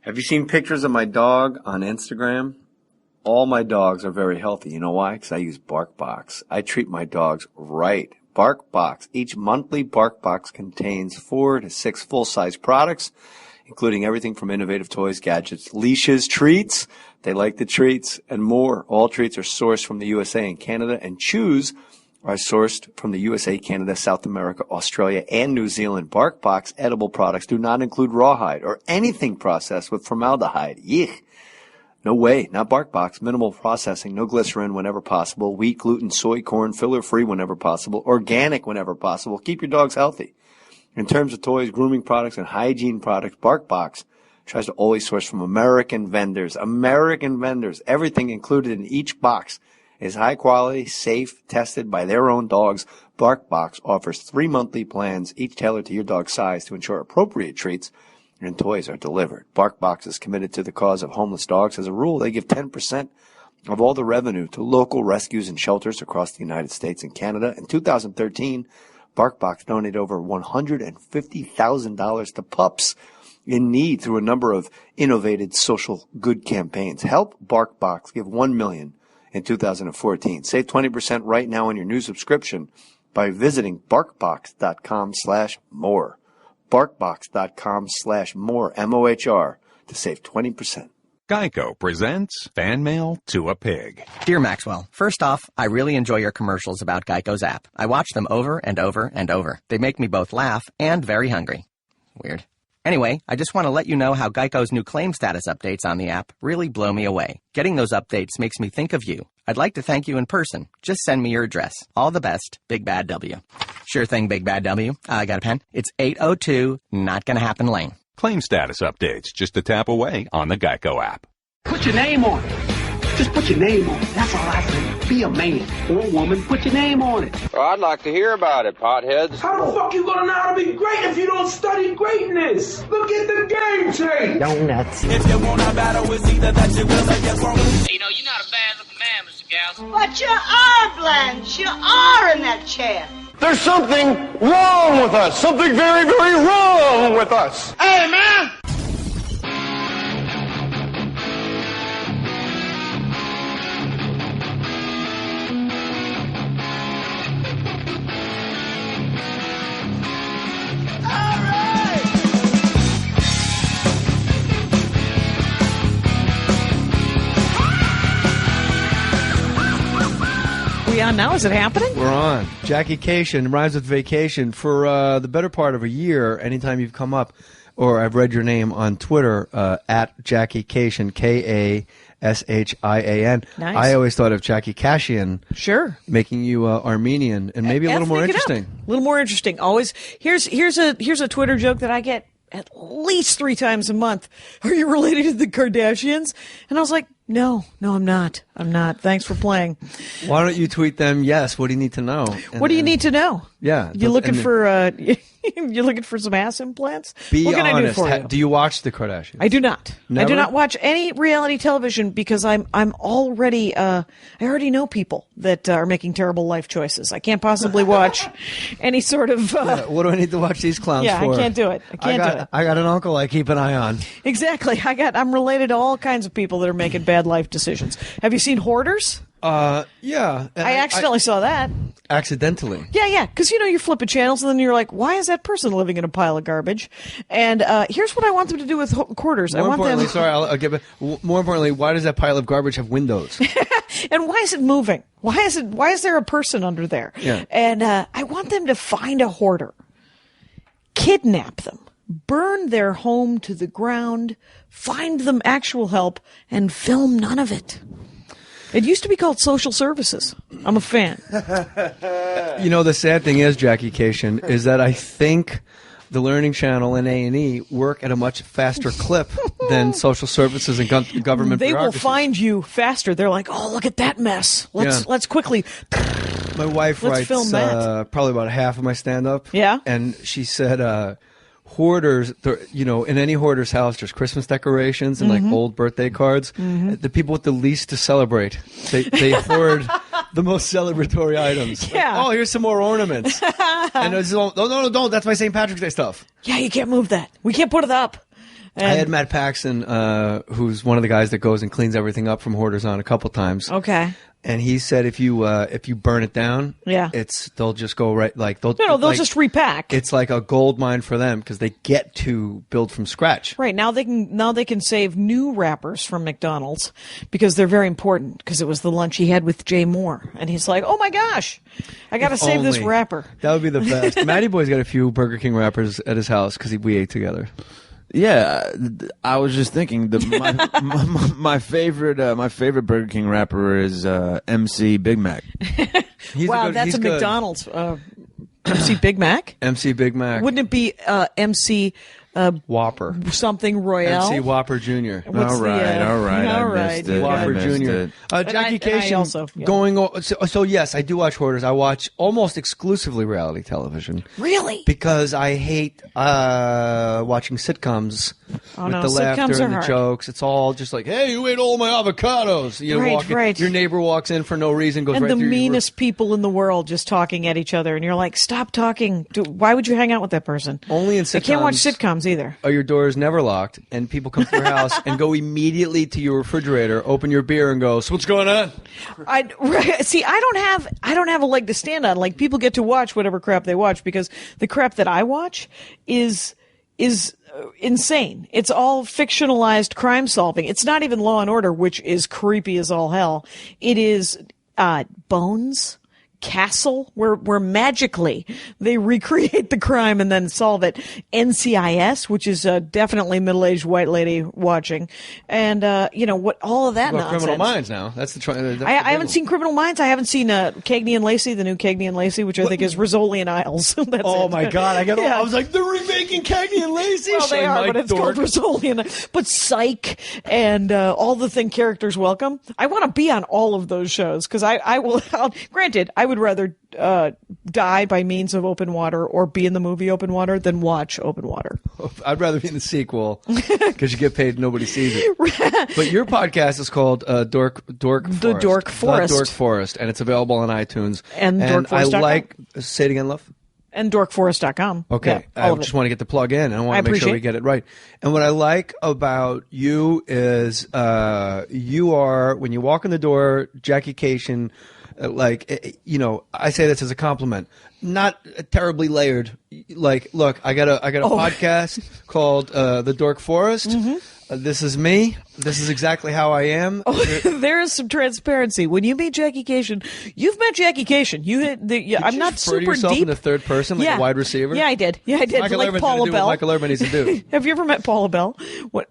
Have you seen pictures of my dog on Instagram? All my dogs are very healthy. You know why? Because I use BarkBox. I treat my dogs right. BarkBox. Each monthly BarkBox contains 4 to 6 full-size products, including everything from innovative toys, gadgets, leashes, treats. They like the treats and more. All treats are sourced from the USA and Canada, and chews are sourced from the USA, Canada, South America, Australia, and New Zealand. BarkBox edible products do not include rawhide or anything processed with formaldehyde. Yuck. No way, not BarkBox. Minimal processing, no glycerin whenever possible, wheat, gluten, soy, corn, filler-free whenever possible, organic whenever possible. Keep your dogs healthy. In terms of toys, grooming products, and hygiene products, BarkBox tries to always source from American vendors. American vendors. Everything included in each box is high quality, safe, tested by their own dogs. BarkBox offers 3 monthly plans, each tailored to your dog's size, to ensure appropriate treats and toys are delivered. BarkBox is committed to the cause of homeless dogs. As a rule, they give 10% of all the revenue to local rescues and shelters across the United States and Canada. In 2013, BarkBox donated over $150,000 to pups in need through a number of innovative social good campaigns. Help BarkBox give $1 million in 2014. Save 20% right now on your new subscription by visiting BarkBox.com/more. BarkBox.com/more, M-O-H-R, to save 20%. Geico presents Fan Mail to a Pig. Dear Maxwell, first off, I really enjoy your commercials about Geico's app. I watch them over and over and over. They make me both laugh and very hungry. Weird. Anyway, I just want to let you know how Geico's new claim status updates on the app really blow me away. Getting those updates makes me think of you. I'd like to thank you in person. Just send me your address. All the best, Big Bad W. Sure thing, Big Bad W. I got a pen. It's 802 Not Gonna Happen Lane. Claim status updates just a tap away on the Geico app. Put your name on it. Just put your name on it. That's all I say. Be a man or a woman. Put your name on it. Well, I'd like to hear about it, potheads. How the fuck you gonna know how to be great if you don't study greatness? Look at the game tape. Donuts. If you want a battle, it's either that you will or you won't. You know, you're not a bad-looking man, Mr. Gals. But you are, Blanche. You are in that chair. There's something wrong with us. Something very, very wrong with us. Hey, man. On now? Is it happening? We're on. Jackie Kashian rhymes with vacation. For the better part of a year, anytime you've come up, or I've read your name on Twitter, at Jackie Kashian, Kashian. Nice. I always thought of Jackie Kashian. Sure. Making you Armenian and maybe a little more interesting. A little more interesting. Always. Here's a Twitter joke that I get at least 3 times a month. Are you related to the Kardashians? And I was like, No, I'm not. Thanks for playing. Why don't you tweet them? Yes. What do you need to know? What do you need to know? Yeah. You looking for you looking for some ass implants? Be what can honest. I do for you? Do you watch the Kardashians? I do not. Never? I do not watch any reality television because I'm already I already know people that are making terrible life choices. I can't possibly watch any sort of. What do I need to watch these clowns for? I can't do it. I got an uncle I keep an eye on. Exactly. I'm related to all kinds of people that are making bad life decisions. Have you seen Hoarders? Yeah. I accidentally saw that. Accidentally? Yeah. Because, you're flipping channels and then you're like, why is that person living in a pile of garbage? And here's what I want them to do with Hoarders. More importantly, why does that pile of garbage have windows? And why is it moving? Why is there a person under there? Yeah. And I want them to find a hoarder, kidnap them, burn their home to the ground, find them actual help, and film none of it. It used to be called social services. I'm a fan. The sad thing is, Jackie Kashian, is that I think the Learning Channel and A&E work at a much faster clip than social services and government They will bureaucracies. find you faster. They're like, oh, look at that mess. Let's quickly. My wife writes film that. Probably about half of my stand-up. Yeah? And she said... hoarders, in any hoarder's house, there's Christmas decorations and like old birthday cards. Mm-hmm. The people with the least to celebrate, they hoard the most celebratory items. Yeah. Like, oh, here's some more ornaments. And it's all, no, don't. That's my St. Patrick's Day stuff. Yeah, you can't move that. We can't put it up. I had Matt Paxton, who's one of the guys that goes and cleans everything up from Hoarders On a couple times. Okay. And he said if you burn it down, they'll just go right they'll just repack. It's like a gold mine for them because they get to build from scratch. Right, now they can save new wrappers from McDonald's because they're very important because it was the lunch he had with Jay Mohr, and he's like, "Oh my gosh, I got to save this wrapper." That would be the best. Matty Boy's got a few Burger King wrappers at his house because we ate together. Yeah, I was just thinking my favorite Burger King wrapper is MC Big Mac. Wow, that's a McDonald's MC Big Mac. MC Big Mac. Wouldn't it be MC Whopper? Something Royale. MC Whopper Jr. All right. Whopper Jr. Jackie Kashian So yes, I do watch Hoarders. I watch almost exclusively reality television. Really? Because I hate watching sitcoms with the laughter and the jokes. It's all just like, hey, you ate all my avocados. Your neighbor walks in for no reason, goes right through. And the meanest people in the world just talking at each other, and you're like, stop talking. Why would you hang out with that person? Only in sitcoms. I can't watch sitcoms either. Your door is never locked, and people come to your house and go immediately to your refrigerator, open your beer, and go, so what's going on? See, I don't have a leg to stand on. Like, people get to watch whatever crap they watch because the crap that I watch is insane. It's all fictionalized crime solving. It's not even Law and Order, which is creepy as all hell. It is Bones, Castle, where magically they recreate the crime and then solve it. NCIS, which is definitely middle-aged white lady watching, and what all of that nonsense. Criminal Minds now. That's the. I haven't seen Criminal Minds. I haven't seen Cagney and Lacey, the new Cagney and Lacey, which I think is Rizzoli and Isles. My God! I was like, they're remaking Cagney and Lacey. Well, they are, but it's called Rizzoli and But Psych and all the thing characters welcome. I want to be on all of those shows because I will. Granted, I would rather die by means of Open Water or be in the movie Open Water than watch Open Water. I'd rather be in the sequel because you get paid, nobody sees it. But your podcast is called Dork Forest. The Dork Forest. Dork Forest, and it's available on iTunes. And DorkForest.com. Say it again, love. And dorkforest.com. Okay. Yeah, I just want to get the plug in. I want to make sure we get it right. And what I like about you is you are, when you walk in the door, Jackie Kashian, I say this as a compliment, not terribly layered. Like, look, I got a podcast called The Dork Forest. Mm-hmm. This is me. This is exactly how I am. There is some transparency. When you meet Jackie Kashian, you've met Jackie Kashian. I'm not super deep. Did you yourself in the third person, like a wide receiver? Yeah, I did. Michael like Irvin Paula Bell. Michael Irvin needs to do. Have you ever met Paula Bell?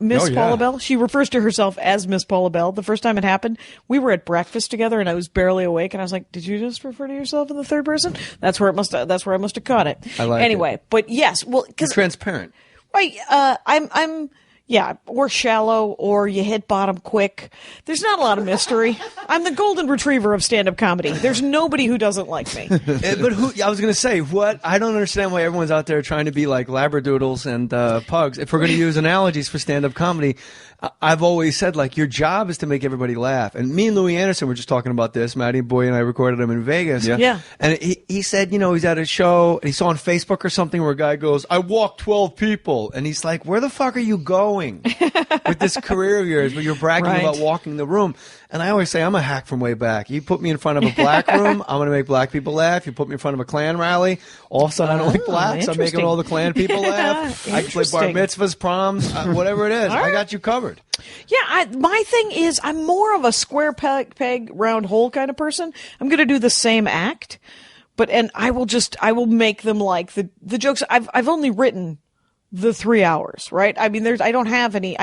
Miss Paula Bell? She refers to herself as Miss Paula Bell. The first time it happened, we were at breakfast together, and I was barely awake, and I was like, "Did you just refer to yourself in the third person?" That's where I must have caught it. I like it. But yes, well, because transparent. Right. I'm. Yeah, or shallow, or you hit bottom quick. There's not a lot of mystery. I'm the golden retriever of stand-up comedy. There's nobody who doesn't like me. But I was going to say, I don't understand why everyone's out there trying to be like labradoodles and pugs. If we're going to use analogies for stand-up comedy, I've always said, like, your job is to make everybody laugh. And me and Louis Anderson were just talking about this. Matty Boy and I recorded him in Vegas. Yeah. And he said, he's at a show, and he saw on Facebook or something where a guy goes, I walked 12 people. And he's like, where the fuck are you going with this career of yours where you're bragging about walking the room? And I always say, I'm a hack from way back. You put me in front of a black room, I'm going to make black people laugh. You put me in front of a Klan rally, all of a sudden I don't like blacks. I'm making all the Klan people laugh. I can play bar mitzvahs, proms, whatever it is. I got you covered. Yeah, my thing is I'm more of a square peg, round hole kind of person. I'm going to do the same act, and I will make them like the jokes. I've only written the 3 hours, right? I mean, I don't have any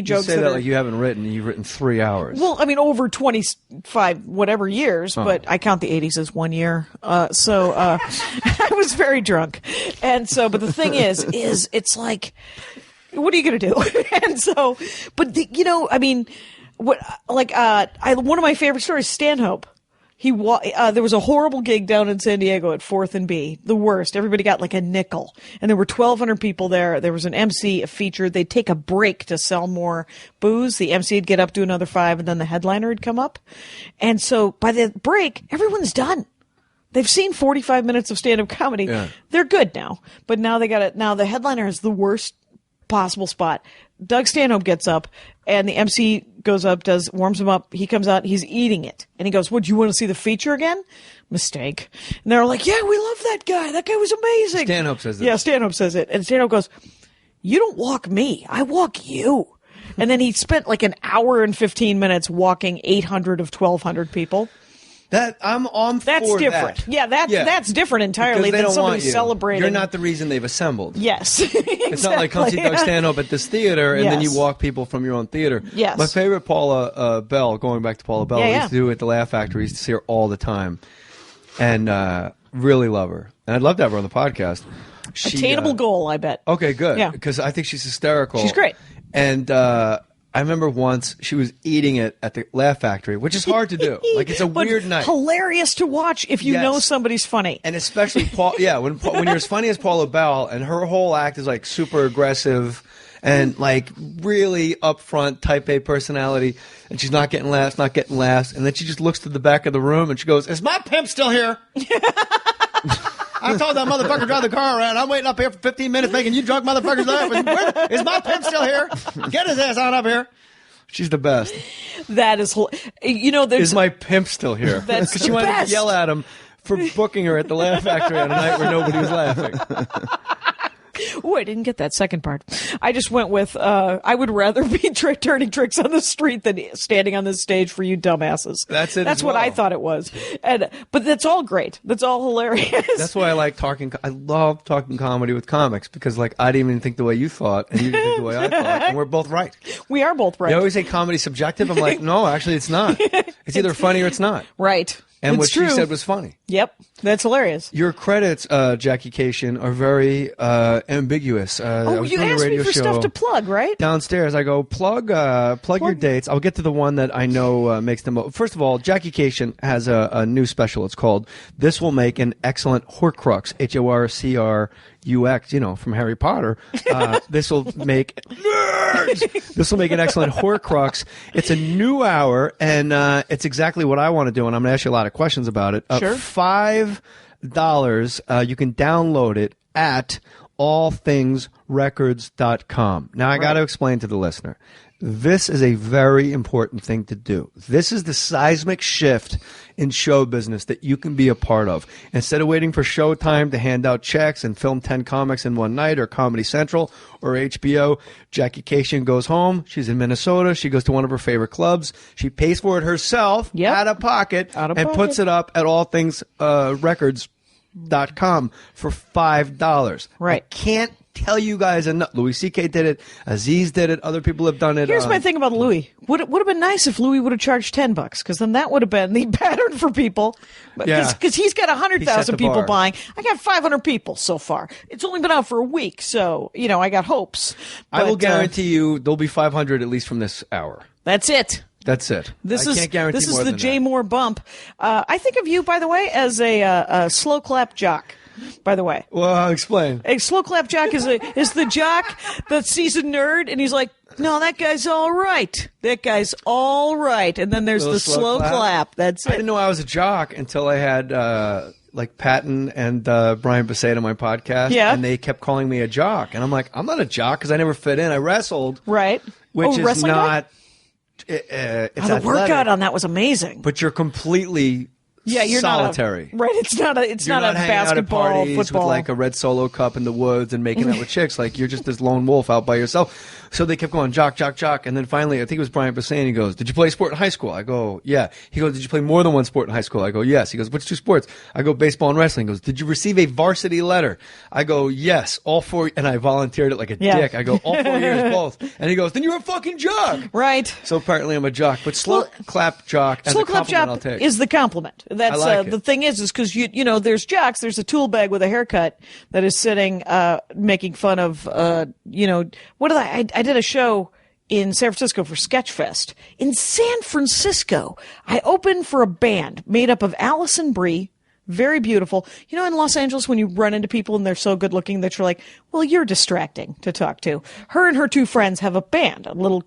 jokes. You say that like you haven't written. You've written 3 hours. Well, I mean, over 25 whatever years, but I count the 80s as 1 year. So I was very drunk, and so. But the thing is it's like, what are you going to do? And so, but I mean, one of my favorite stories, Stanhope. There was a horrible gig down in San Diego at 4th and B, the worst. Everybody got like a nickel, and there were 1,200 people there. There was an MC, a feature. They'd take a break to sell more booze. The MC would get up, do another 5, and then the headliner would come up. And so by the break, everyone's done. They've seen 45 minutes of stand-up comedy. Yeah. They're good now, but now they got it. Now the headliner has the worst possible spot. Doug Stanhope gets up, and the MC goes up, warms him up. He comes out, he's eating it. And he goes, "What, do you want to see the feature again?" Mistake. And they're like, "Yeah, we love that guy. That guy was amazing." Stanhope says this. Yeah, Stanhope says it. And Stanhope goes, "You don't walk me. I walk you." And then he spent like an hour and 15 minutes walking 800 of 1,200 people. That's different. That. Yeah, that's different entirely than somebody celebrating. You're not the reason they've assembled. Yes. Exactly. It's not like come see Doug Stanhope at this theater and then you walk people from your own theater. Yes. My favorite Paula Bell, going back to Paula Bell, we used to do at the Laugh Factory. We used to see her all the time. And really love her. And I'd love to have her on the podcast. Attainable goal, I bet. Okay, good. Yeah. Because I think she's hysterical. She's great. And I remember once she was eating it at the Laugh Factory, which is hard to do. Like, it's a weird night. Hilarious to watch if you know somebody's funny. And especially when you're as funny as Paula Bell, and her whole act is like super aggressive and like really upfront type A personality, and she's not getting laughs, and then she just looks to the back of the room and she goes, "Is my pimp still here?" I told that motherfucker to drive the car around. I'm waiting up here for 15 minutes making you drunk motherfuckers laugh. Is my pimp still here? Get his ass on up here. She's the best. That is, is my pimp still here? That's because she wanted to yell at him for booking her at the Laugh Factory on a night where nobody was laughing. Oh, I didn't get that second part. I just went with, I would rather be turning tricks on the street than standing on this stage for you dumbasses. That's it. That's what I thought it was. But that's all great. That's all hilarious. That's why I like talking. I love talking comedy with comics because, like, I didn't even think the way you thought, and you didn't think the way I thought, and we're both right. We are both right. They always say comedy's subjective. I'm like, no, actually, it's not. It's either funny or it's not. Right. And it's what true. she said was funny. Yep. That's hilarious. Your credits, Jackie Kashian, are very ambiguous. You asked me for stuff to plug, right? Downstairs, I go, plug your dates. I'll get to the one that I know makes the most. First of all, Jackie Kashian has a new special. It's called "This Will Make an Excellent Horcrux," HORCRUX, from Harry Potter. This will make an excellent Horcrux. It's a new hour, and it's exactly what I want to do, and I'm going to ask you a lot of questions about it. Sure. $5. You can download it at allthingsrecords.com. Now, I got to explain to the listener. This is a very important thing to do. This is the seismic shift in show business that you can be a part of. Instead of waiting for Showtime to hand out checks and film 10 comics in one night, or Comedy Central or HBO, Jackie Kashian goes home. She's in Minnesota. She goes to one of her favorite clubs. She pays for it herself out of pocket and puts it up at allthingsrecords.com for $5. Right. I can't tell you guys enough. Louis C.K. did it. Aziz did it. Other people have done it. Here's my thing about Louis. Would have been nice if Louis would have charged $10, because then that would have been the pattern for people. Because he's got 100,000 people buying. I got 500 people so far. It's only been out for a week, so I got hopes. I will guarantee you there'll be 500 at least from this hour. That's it. That's it. Can't guarantee this is the Jay Mohr bump. I think of you, by the way, as a slow clap jock. By the way, well, I'll explain. A slow clap jock is the jock that sees a nerd and he's like, "No, that guy's all right. That guy's all right." And then there's the slow clap. That's it. I didn't know I was a jock until I had like Patton and Brian Besaid on my podcast. Yeah. And they kept calling me a jock, and I'm like, I'm not a jock because I never fit in. I wrestled. Right. Which is not. It's the workout on that was amazing. But you're completely. Yeah, you're solitary. Not it's not a basketball, out at parties football. with like a red Solo cup in the woods and making out with chicks. Like, you're just this lone wolf out by yourself. So they kept going, jock, jock, jock. And then finally, I think it was Brian Besaid, he goes, "Did you play sport in high school?" I go, "Yeah." He goes, "Did you play more than one sport in high school?" I go, "Yes." He goes, "Which 2 sports?" I go, "Baseball and wrestling." He goes, "Did you receive a varsity letter?" I go, "Yes, all 4." And I volunteered it like a dick. I go, "All 4 years, both." And he goes, "Then you're a fucking jock." Right. So apparently I'm a jock. But slow clap jock as a compliment I'll take. Is the compliment. That's like the thing is because you know there's jocks. There's a tool bag with a haircut that is sitting making fun of what did I did a show in San Francisco for Sketchfest. In San Francisco, I opened for a band made up of Allison Brie, very beautiful. In Los Angeles, when you run into people and they're so good looking that you're like, Well, you're distracting to talk to. Her and her two friends have a band, a little,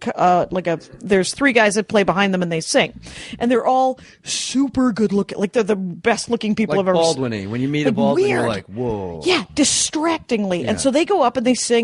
there's three guys that play behind them and they sing. And they're all super good looking. Like, they're the best looking people like I've ever seen. Baldwin-y. When you meet a Baldwin, weird. you're like, whoa. Yeah, distractingly. Yeah. And so they go up and they sing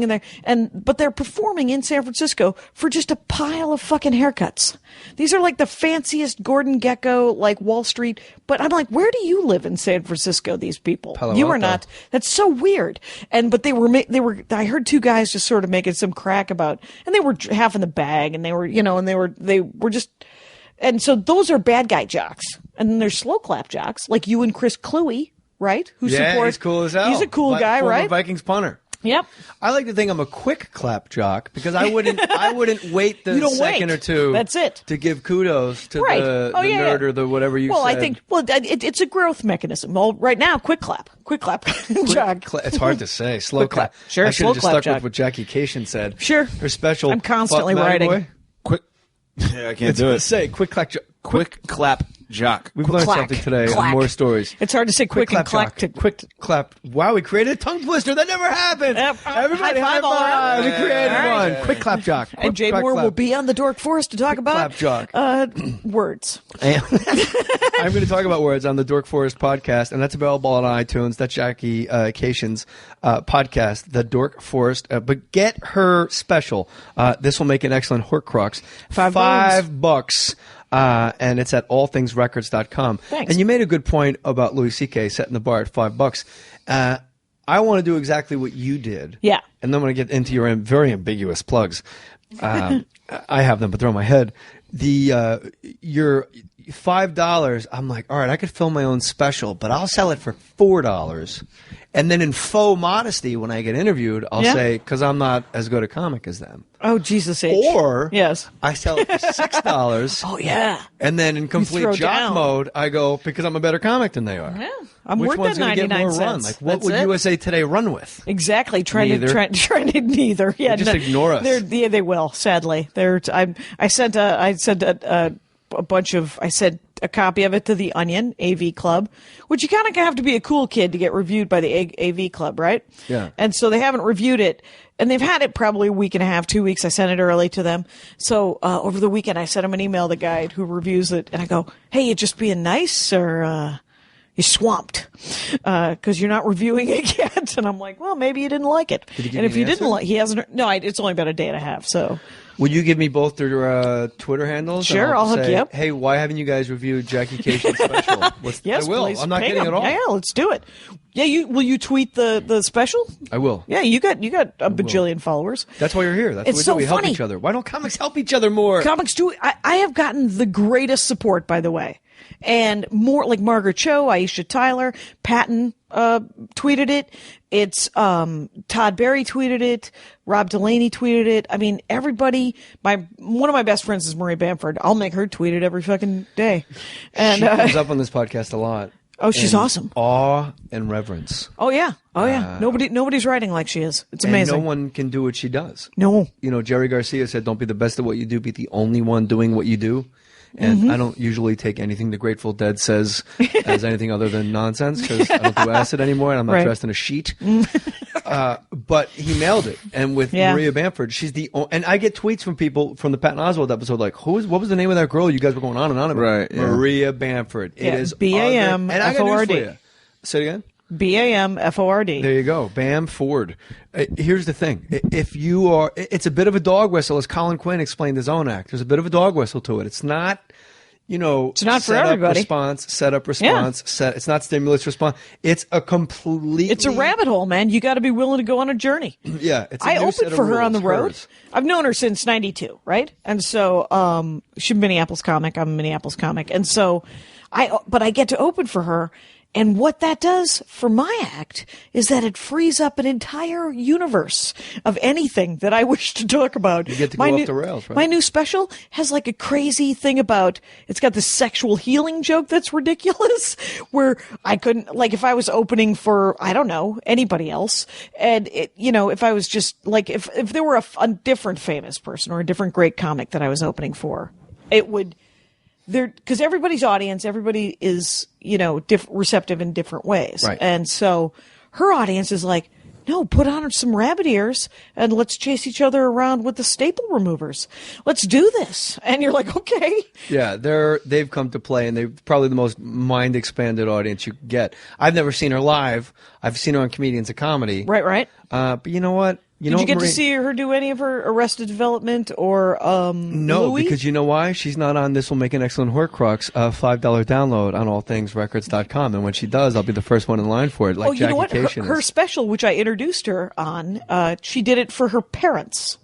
but they're performing in San Francisco for just a pile of fucking haircuts. These are like the fanciest Gordon Gekko, like Wall Street. But I'm like, where do you live in San Francisco, these people? Palo You are Alto. not. That's so weird. But they were, I heard two guys just sort of making some crack about, and they were half in the bag and they were, and they were just, and so those are bad guy jocks. And then there's slow clap jocks, like you and Chris Cluey, right? Who support, he's cool as hell. He's a cool guy, former right? Vikings punter. Yep. I like to think I'm a quick clap jock because I wouldn't wait the You don't second wait. or two. That's it. To give kudos to Right. the Oh, yeah, nerd yeah. or the whatever you Well, said. I think, it's a growth mechanism. Well, right now, quick clap, jog. It's hard to say. Slow Quick clap. Sure, I should slow have just clap, stuck jog. with what Jackie Kashian said. Sure. Her special. I'm constantly Fuck Matty writing. Boy. Quick. Yeah, I can't It's do hard it. to say. Quick clap. Quick clap jock. We've learned Clack. something today. Clack. More stories. It's hard to say quick and clack. jock. Quick clap. Wow, we created a tongue twister. That never happened. Everybody, high five all around. We created All right. one. Quick clap jock. And Jay Mohr will be on the Dork Forest to talk about clap words. I'm going to talk about words on the Dork Forest podcast, and that's available on iTunes. That's Jackie Kashian's podcast, the Dork Forest. But get her special. This will make an excellent Horcrux. $5. And it's at allthingsrecords.com. Thanks. And you made a good point about Louis C.K. setting the bar at $5. I want to do exactly what you did. Yeah. And then I'm going to get into your very ambiguous plugs. I have them, but they're on my head. Your $5, I'm like, all right, I could film my own special, but I'll sell it for $4. And then in faux modesty, when I get interviewed, I'll say, because I'm not as good a comic as them. Oh, Jesus H. Or yes, I sell it for $6. Oh, yeah. And then in complete throw jock down. mode, I go, because I'm a better comic than they are. Yeah. I'm Which worth one's that going to get 99 more run? cents. Like, what That's would it. USA Today run with? Exactly. Trying Neither. to neither. Yeah. They just ignore us. They will. Sadly, I sent a copy of it to the Onion AV Club, which you kind of have to be a cool kid to get reviewed by the AV Club, right? Yeah. And so they haven't reviewed it, and they've had it probably a week and a half, 2 weeks. I sent it early to them. So over the weekend, I sent them an email, the guy who reviews it, and I go, "Hey, you just being nice, or you're swamped because you're not reviewing it yet?" And I'm like, "Well, maybe you didn't like it." Did he give And you if an you didn't answer? like, he hasn't. No, it's only been a day and a half, so. Would you give me both their Twitter handles? Sure, And I'll hook say, you up. Hey, why haven't you guys reviewed Jackie Kashian's special? Yes, I will. please. I'm not pay kidding them. at all. Yeah, let's do it. Yeah, will you tweet the special? I will. Yeah, you got a bajillion followers. That's why you're here. That's It's what we so do. We help funny. each other. Why don't comics help each other more? Comics do. I have gotten the greatest support, by the way, and more like Margaret Cho, Aisha Tyler, Patton tweeted it. It's Todd Berry tweeted it. Rob Delaney tweeted it. I mean, everybody. One of my best friends is Maria Bamford. I'll make her tweet it every fucking day. And she comes up on this podcast a lot. Oh, she's And awesome. Awe and reverence. Oh yeah. Nobody's writing like she is. It's amazing. And no one can do what she does. No. You know, Jerry Garcia said, "Don't be the best at what you do. Be the only one doing what you do." And Mm-hmm. I don't usually take anything the Grateful Dead says as anything other than nonsense because I don't do acid anymore and I'm not Right. dressed in a sheet. But he nailed it. And with Maria Bamford, she's and I get tweets from people from the Patton Oswalt episode like, what was the name of that girl you guys were going on and on about? Right, yeah. Maria Bamford. It is BAM And I got news for FORD. you. Say it again. BAMFORD. There you go. Bamford. Here's the thing. If you are, it's a bit of a dog whistle, as Colin Quinn explained his own act. There's a bit of a dog whistle to it. It's not, it's not for set everybody. Up response, set up response, it's not stimulus response. It's a completely. It's a rabbit hole, man. You got to be willing to go on a journey. Yeah. It's a I new set opened of for her on the rules, road. hers. I've known her since '92, right? And so she's a Minneapolis comic. I'm a Minneapolis comic, and so I get to open for her. And what that does for my act is that it frees up an entire universe of anything that I wish to talk about. You get to go off the rails, right? My new special has like a crazy thing about, it's got this sexual healing joke that's ridiculous, where I couldn't, like if I was opening for, I don't know, anybody else, and if I was just like, if there were a different famous person or a different great comic that I was opening for, it would, because everybody's audience, everybody is, receptive in different ways. Right. And so her audience is like, No, put on some rabbit ears and let's chase each other around with the staple removers. Let's do this. And you're like, okay. Yeah, they've come to play, and they're probably the most mind-expanded audience you can get. I've never seen her live. I've seen her on Comedians of Comedy. Right. But you know what? Did you get to see her do any of her Arrested Development or No, Louis? because you know why? She's not on This Will Make an Excellent Horcrux, $5 download on allthingsrecords.com. And when she does, I'll be the first one in line for it, like you Jackie know what? Kashian Her is. special, which I introduced her on, she did it for her parents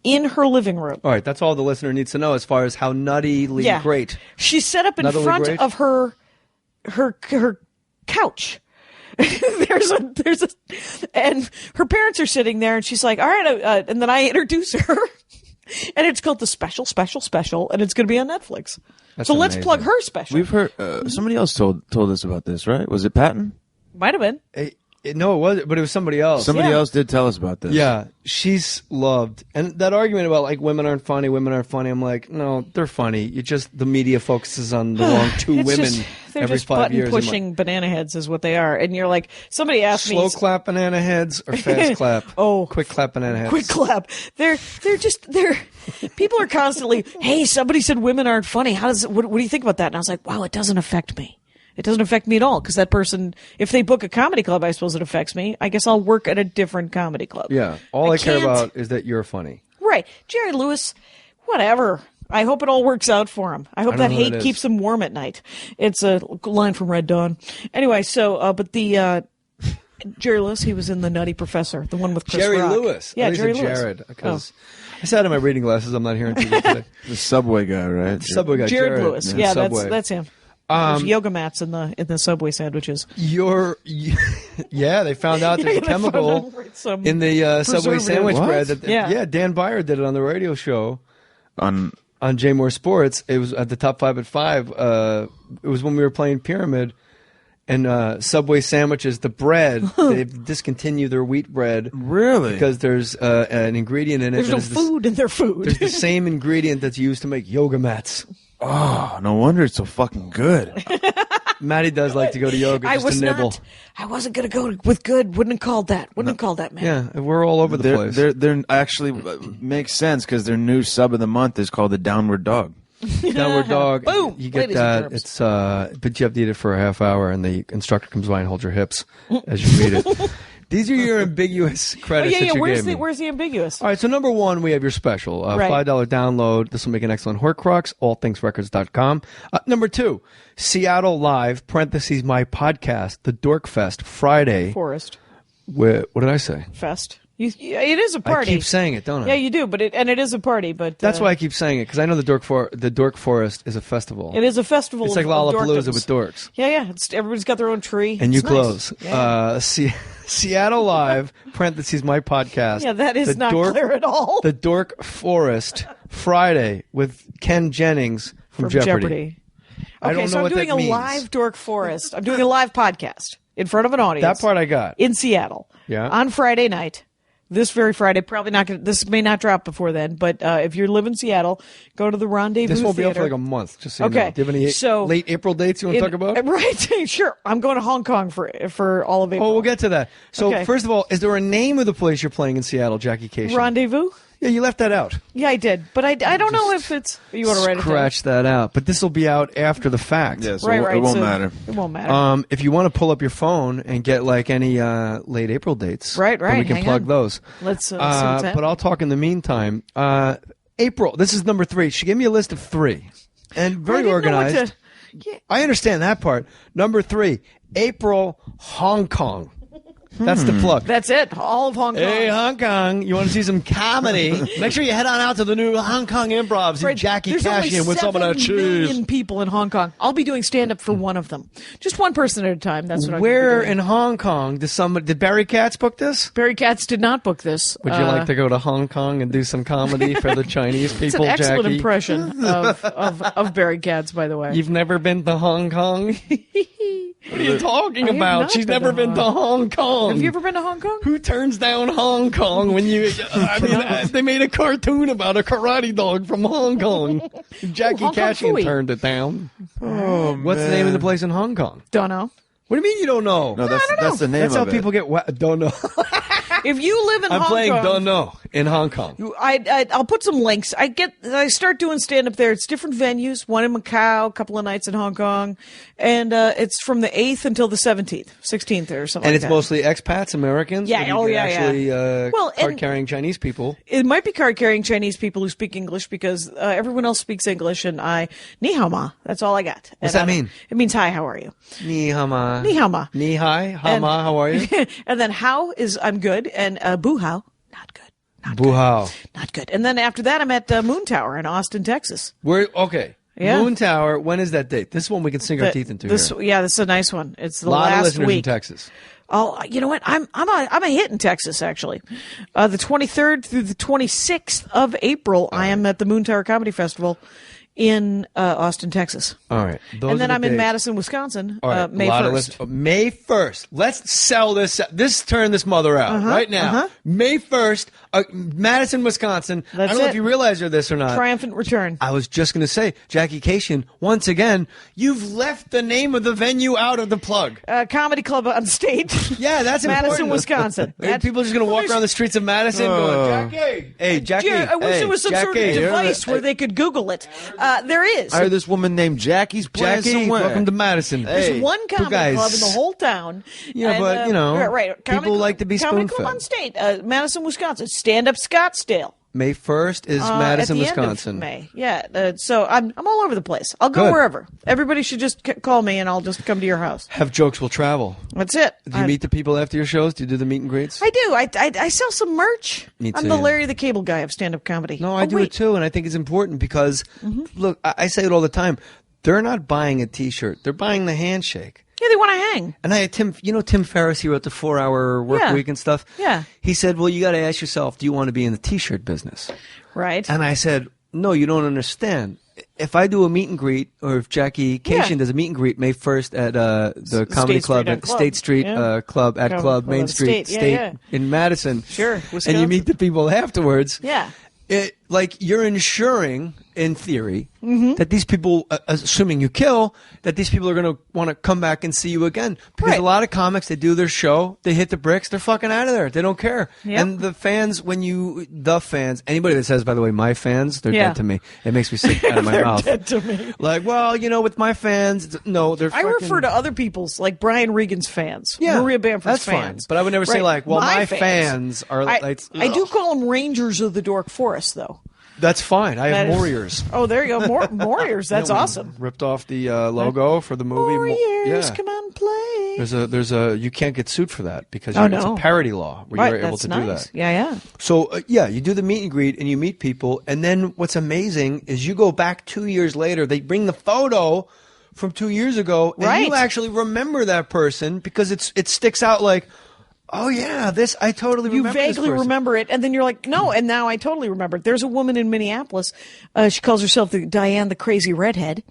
in her living room. All right, that's all the listener needs to know as far as how nuttily great. She set up in Nuttily front great? of her couch. there's a, and her parents are sitting there, and she's like, all right, and then I introduce her, and it's called the special, and it's going to be on Netflix. That's so let's amazing. plug her special. We've heard somebody else told us about this, right? Was it Patton? Might have been. No, it wasn't, but it was somebody else. Somebody else did tell us about this. Yeah, she's loved. And that argument about, like, women aren't funny, I'm like, no, they're funny. You just, the media focuses on the wrong two It's women just, they're every just 5 years. button-pushing banana heads is what they are. And you're like, somebody asked me... Slow clap banana heads or fast clap? Quick clap banana heads. Quick clap. They're people are constantly, hey, somebody said women aren't funny. What do you think about that? And I was like, wow, it doesn't affect me. It doesn't affect me at all, because that person, if they book a comedy club, I suppose it affects me. I guess I'll work at a different comedy club. Yeah. All I care can't- about is that you're funny. Right. Jerry Lewis, whatever. I hope it all works out for him. I hope I that don't know who hate it is. keeps him warm at night. It's a line from Red Dawn. Anyway, so, but the, Jerry Lewis, he was in The Nutty Professor, the one with Chris Jerry Rock. Lewis. Yeah, At least Jerry it's Lewis. Jared, because I sat in my reading glasses. I'm not hearing too good today. The Subway guy, right? Subway guy, Jared Lewis. Yeah, Subway. that's him. There's yoga mats in the Subway sandwiches. Yeah, they found out there's a chemical in the Subway sandwich bread. Dan Byer did it on the radio show on J Moore Sports. It was at the top 5 at 5. It was when we were playing Pyramid, and Subway sandwiches, the bread, they've discontinued their wheat bread. Really? Because there's an ingredient in it. There's no food in their food. There's the same ingredient that's used to make yoga mats. Oh, no wonder it's so fucking good. Maddie does like to go to yoga just to nibble. I wasn't going to go with good. Wouldn't have called that, man. Yeah, we're all over the place. They're actually makes sense, because their new sub of the month is called the Downward Dog. Downward Dog. Boom. You get Ladies and that. It's but you have to eat it for a half hour, and the instructor comes by and holds your hips as you eat it. These are your ambiguous credits that you gave me. Where's the ambiguous? All right, so number one, we have your special. Right. $5 download. This will make an excellent Horcrux, allthingsrecords.com. Number two, Seattle Live, parentheses, my podcast, the Dork Fest, Friday. Forest. What did I say? Fest. It is a party. I keep saying it, don't I? Yeah, you do, but it is a party. But that's why I keep saying it, because I know the Dork Forest is a festival. It is a festival. It's like Lollapalooza with dorks. Yeah. Everybody's got their own tree. And it's you close. Nice. Yeah. Seattle Live, parentheses, my podcast. Yeah, that is not clear at all. The Dork Forest, Friday, with Ken Jennings from Jeopardy. Okay, so I'm doing a live Dork Forest. I'm doing a live podcast in front of an audience. That part I got. In Seattle. Yeah. On Friday night. This very Friday, probably not going to, this may not drop before then, but if you live in Seattle, go to the Rendezvous This won't be Theater. up for like a month, just so you know. Okay. Do you have any late April dates you want to talk about? Right, sure. I'm going to Hong Kong for all of April. Oh, we'll get to that. So, Okay. first of all, is there a name of the place you're playing in Seattle, Jackie Kashian? Rendezvous? Yeah, you left that out. Yeah, I did, but I don't know if it's. You want to write it down? Scratch that out. But this will be out after the fact. Yeah, so Right, it won't so matter. It won't matter. If you want to pull up your phone and get like any late April dates, Right, then we can hang plug on. those. Let's see what's happening. But I'll talk in the meantime. April, this is number 3. She gave me a list of 3, and very I didn't know what organized. to- I understand that part. Number 3, April, Hong Kong. That's the plug. That's it. All of Hong Kong. Hey, Hong Kong, you want to see some comedy? Make sure you head on out to the new Hong Kong Improv. See Right. Jackie There's only Kashian with some of that 7 million cheese. people in Hong Kong. I'll be doing stand-up for one of them. Just one person at a time. That's what I'm Where doing. in Hong Kong did Barry Katz book this? Barry Katz did not book this. Would you like to go to Hong Kong and do some comedy for the Chinese people, It's an excellent Jackie? impression of Barry Katz, by the way. You've never been to Hong Kong? What are you talking I have about? not She's been never to been to Hong Kong. Have you ever been to Hong Kong? Who turns down Hong Kong when you... I mean, they made a cartoon about a karate dog from Hong Kong. Jackie Hong Kong Kashian Phooey. turned it down. Oh, What's the name of the place in Hong Kong? Don't know. What do you mean you don't know? No, that's the name That's how of it. people get don't know. If you live in I'm Hong playing Kong, don't know in Hong Kong. I'll put some links. I start doing stand up there. It's different venues. One in Macau, a couple of nights in Hong Kong, and it's from the 8th until the 17th, 16th, or something. And like it's that. mostly expats, Americans. Yeah, Actually, Well, card carrying Chinese people. It might be card carrying Chinese people who speak English because everyone else speaks English, and ni hao ma. That's all I got. What's that mean? It means hi. How are you? Ni hao ma. Ni hao ma. Ni hai. Ha ma. How are you? And then how is I'm good, and bu hao, not good. Not good. And then after that, I'm at Moon Tower in Austin, Texas. Okay. Yeah. Moon Tower. When is that date? This one we can sink our teeth into. Here. Yeah, this is a nice one. It's the a lot last of listeners week. in Texas. Oh, you know what? I'm a hit in Texas actually. The 23rd through the 26th of April, I am at the Moon Tower Comedy Festival in Austin, Texas. All right. And then I'm in Madison, Wisconsin, May 1st. May 1st. Let's sell this. Turn this mother out right now. May 1st, Madison, Wisconsin. I don't know if you realize this or not. Triumphant return. I was just going to say, Jackie Kashian, once again, you've left the name of the venue out of the plug. Comedy Club on State. Yeah, that's Madison, important. Wisconsin. People are just going to walk around the streets of Madison going, Jackie. Hey, Jackie. I wish there was some sort of device where they could Google it. There is. I heard this woman named Jackie's playing somewhere. Welcome to Madison. There's one comedy club in the whole town. Yeah, but, you know, people like to be Comedy spoon-fed. Club on State, Madison, Wisconsin. Stand Up Scottsdale. May 1st is Madison, at the Wisconsin. End of May. Yeah. So I'm all over the place. I'll go wherever. Everybody should just call me and I'll just come to your house. Have jokes will travel. That's it. Do you meet the people after your shows? Do you do the meet and greets? I do. I sell some merch. Me too. I'm the Larry the Cable Guy of stand-up comedy. No, I do it too, and I think it's important because, look, I say it all the time. They're not buying a T-shirt. They're buying the handshake. Yeah, they want to hang. And I had Tim Ferriss, he wrote the 4-Hour Work Week and stuff. Yeah. He said, well, you got to ask yourself, do you want to be in the T-shirt business? Right. And I said, no, you don't understand. If I do a meet and greet, or if Jackie Kashian does a meet and greet May 1st at the Comedy Club at State Street Club at Club Main Street State in Madison. Sure. And you meet the people afterwards. Yeah. You're ensuring, in theory, that these people, assuming you kill, that these people are going to want to come back and see you again. Because a lot of comics, they do their show, they hit the bricks, they're fucking out of there. They don't care. Yep. And the fans, anybody that says, by the way, my fans, they're dead to me. It makes me sick out of my mouth. Dead to me. Like, well, with my fans, no, they're fucking... I refer to other people's, like Brian Regan's fans. Yeah, Maria Bamford's that's fans. fine. But I would never say my fans are... I do call them Rangers of the Dork Forest, though. That's fine. I have Warriors. Oh, there you go. Warriors. That's awesome. Ripped off the logo for the movie. Warriors, come on, play. There's a you can't get sued for that because it's a parody law where you're able to do that. Yeah. So you do the meet and greet and you meet people, and then what's amazing is you go back 2 years later. They bring the photo from 2 years ago, and you actually remember that person because it sticks out like. Oh, yeah, I totally remember You vaguely remember it, and then you're like, no, and now I totally remember it. There's a woman in Minneapolis. She calls herself Diane the Crazy Redhead.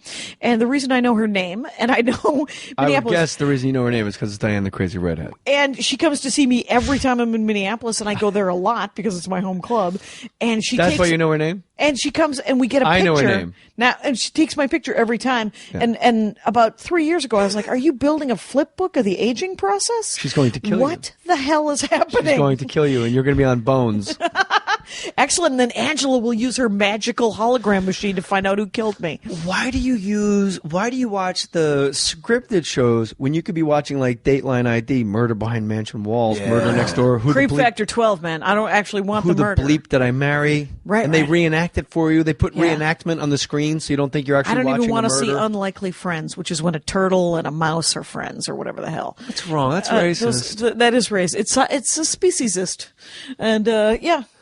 And the reason I know her name, and I know Minneapolis. I would guess the reason you know her name is because it's Diane the Crazy Redhead. And she comes to see me every time I'm in Minneapolis, and I go there a lot because it's my home club. And That's why you know her name? And she comes and we get a picture. I know her name. Now, and she takes my picture every time. Yeah. And about 3 years ago, I was like, are you building a flip book of the aging process? She's going to kill you. What the hell is happening? She's going to kill you, and you're going to be on Bones. Excellent. And then Angela will use her magical hologram machine to find out who killed me. Why do you watch the scripted shows when you could be watching like Dateline ID, Murder Behind Mansion Walls, Murder Next Door, Creep Factor 12, man. I don't actually want the murder. Who the bleep did I marry? Right. And they reenact it for you. They put reenactment on the screen so you don't think you're actually watching a murder. I don't even want to see Unlikely Friends, which is when a turtle and a mouse are friends or whatever the hell. That's wrong. That's racist. That is racist. It's a speciesist. And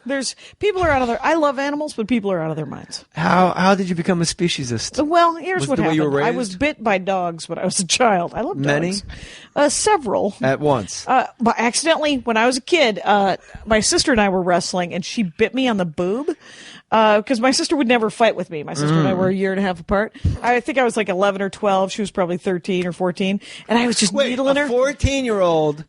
there's people are out of their. I love animals, but people are out of their minds. How did you become a speciesist? Well, here's what happened. You were raised? I was bit by dogs when I was a child. I love dogs. Many? Several. At once? But accidentally, when I was a kid, my sister and I were wrestling, and she bit me on the boob. Because my sister would never fight with me. My sister and I were a year and a half apart. I think I was like 11 or 12. She was probably 13 or 14. And I was just needling her. A 14-year-old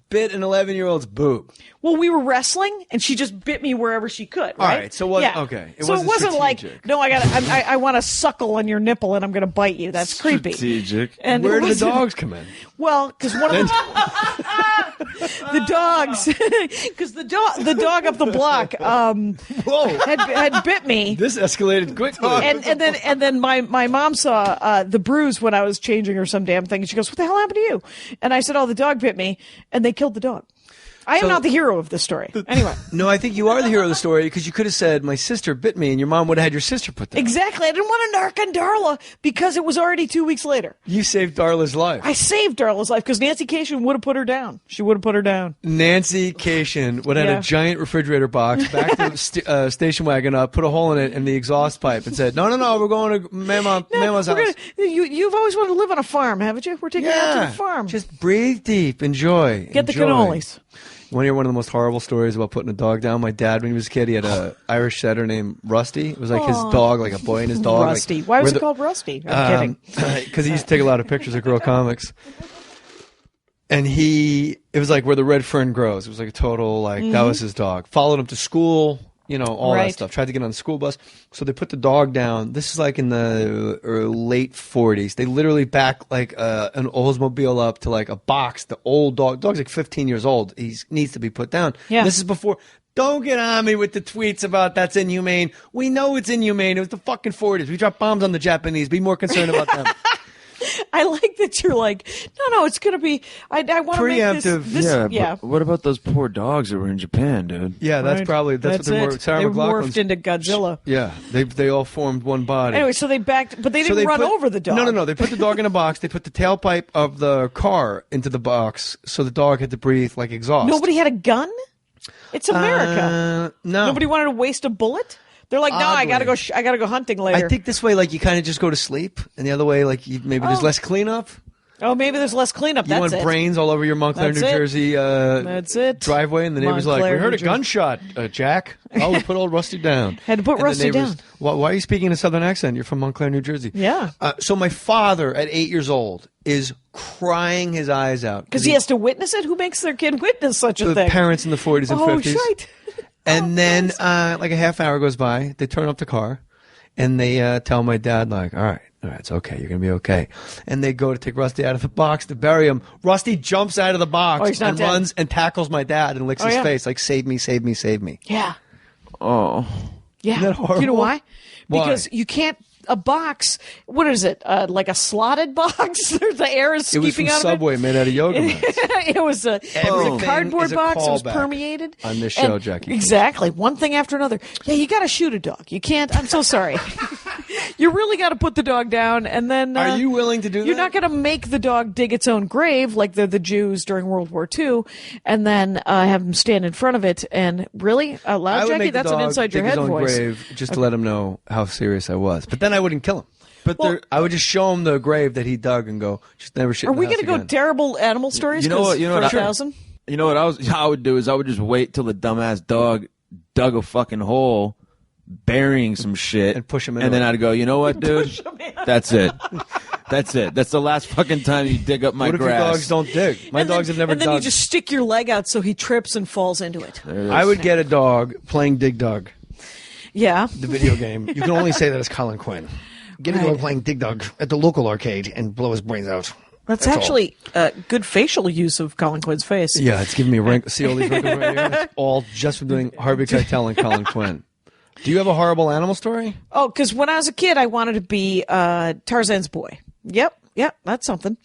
bit an 11-year-old's boob. Well, we were wrestling, and she just bit me wherever she could. Right. All right. So what? Yeah. Okay. It wasn't strategic. like, no, I want to suckle on your nipple, and I'm going to bite you. That's creepy. Strategic. And where did the dogs come in? Well, because one of the dogs, because the dog up the block, had bit me. This escalated quickly. And then my mom saw the bruise when I was changing her some damn thing, and she goes, "What the hell happened to you?" And I said, "Oh, the dog bit me," and they killed the dog. I am not the hero of this story. Anyway. No, I think you are the hero of the story because you could have said, my sister bit me, and your mom would have had your sister put down. Exactly. I didn't want to narc on Darla because it was already 2 weeks later. You saved Darla's life. I saved Darla's life because Nancy Kashian would have put her down. She would have put her down. Nancy Kashian would have had a giant refrigerator box, backed the station wagon up, put a hole in it and the exhaust pipe, and said, no, we're going to Mama's house. You've always wanted to live on a farm, haven't you? We're taking you out to the farm. Just breathe deep. Enjoy. Get the cannolis. You want to hear one of the most horrible stories about putting a dog down? My dad, when he was a kid, he had an Irish setter named Rusty. It was like his dog, like a boy and his dog. Rusty. Why was it called Rusty? I'm kidding. Because he used to take a lot of pictures of girl comics. And it was like where the red fern grows. It was like a total, that was his dog. Followed him to school, all that stuff. Tried to get on the school bus. So they put the dog down. This is like in the late 40s. They literally back like an Oldsmobile up to like a box. The old dog's like 15 years old. He needs to be put down. Yeah. This is before. Don't get on me with the tweets about that's inhumane. We know it's inhumane. It was the fucking 40s. We dropped bombs on the Japanese. Be more concerned about them. I like that you're like, no, it's going to be, I want to make this. But what about those poor dogs that were in Japan, dude? Yeah, that's what they're more. They morphed into Godzilla. Yeah, they all formed one body. Anyway, so they backed, but they didn't run over the dog. No. They put the dog in a box. They put the tailpipe of the car into the box, so the dog had to breathe like exhaust. Nobody had a gun? It's America. No. Nobody wanted to waste a bullet? They're like, no, I gotta go hunting later. I think this way, you kind of just go to sleep, and the other way, maybe there's less cleanup. Oh, maybe there's less cleanup. You want brains all over your Montclair, New Jersey driveway, and the neighbor's like, we heard a gunshot, Jack. Oh, we put old Rusty down. Had to put Rusty down. Why are you speaking in a southern accent? You're from Montclair, New Jersey. Yeah. So my father, at 8 years old, is crying his eyes out. Because he has to witness it? Who makes their kid witness such a thing? The parents in the 40s and 50s. Oh, right. And then, like a half hour goes by, they turn up the car, and they tell my dad, all right, it's okay, you're going to be okay. And they go to take Rusty out of the box to bury him. Rusty jumps out of the box and runs and tackles my dad and licks his face, like, save me, save me, save me. Yeah. Oh. Yeah. Isn't that horrible? You know why? Because you can't. A box, what is it? Like a slotted box? The air is skeeping out of it. It was from Subway made out of yoga mats. It was a cardboard box. It was permeated. On this show, Jackie. Exactly. One thing after another. Yeah, you got to shoot a dog. You can't. I'm so sorry. You really got to put the dog down, and then. Are you willing to do that? You're not going to make the dog dig its own grave like the Jews during World War II, and then have him stand in front of it and really loud, Jackie. That's an inside your head voice. Grave just to let him know how serious I was, but then I wouldn't kill him. But I would just show him the grave that he dug and go, just never shit. Are we going to go terrible animal stories? You know what? I would do is I would just wait till the dumbass dog dug a fucking hole, burying some shit, and push him in. And then I'd go, you know what, dude? That's it. That's it. That's the last fucking time you dig up my grass. What if your dogs don't dig? My dogs have never dug. And then you just stick your leg out so he trips and falls into it. I would get a dog playing Dig Dug. Yeah. The video game. You can only say that as Colin Quinn. Get a dog playing Dig Dug at the local arcade and blow his brains out. That's actually a good facial use of Colin Quinn's face. Yeah, it's giving me wrinkles. See all these wrinkles right here? It's all just from doing Harvey Keitel and Colin Quinn. Do you have a horrible animal story? Oh, because when I was a kid, I wanted to be Tarzan's boy. Yep, that's something.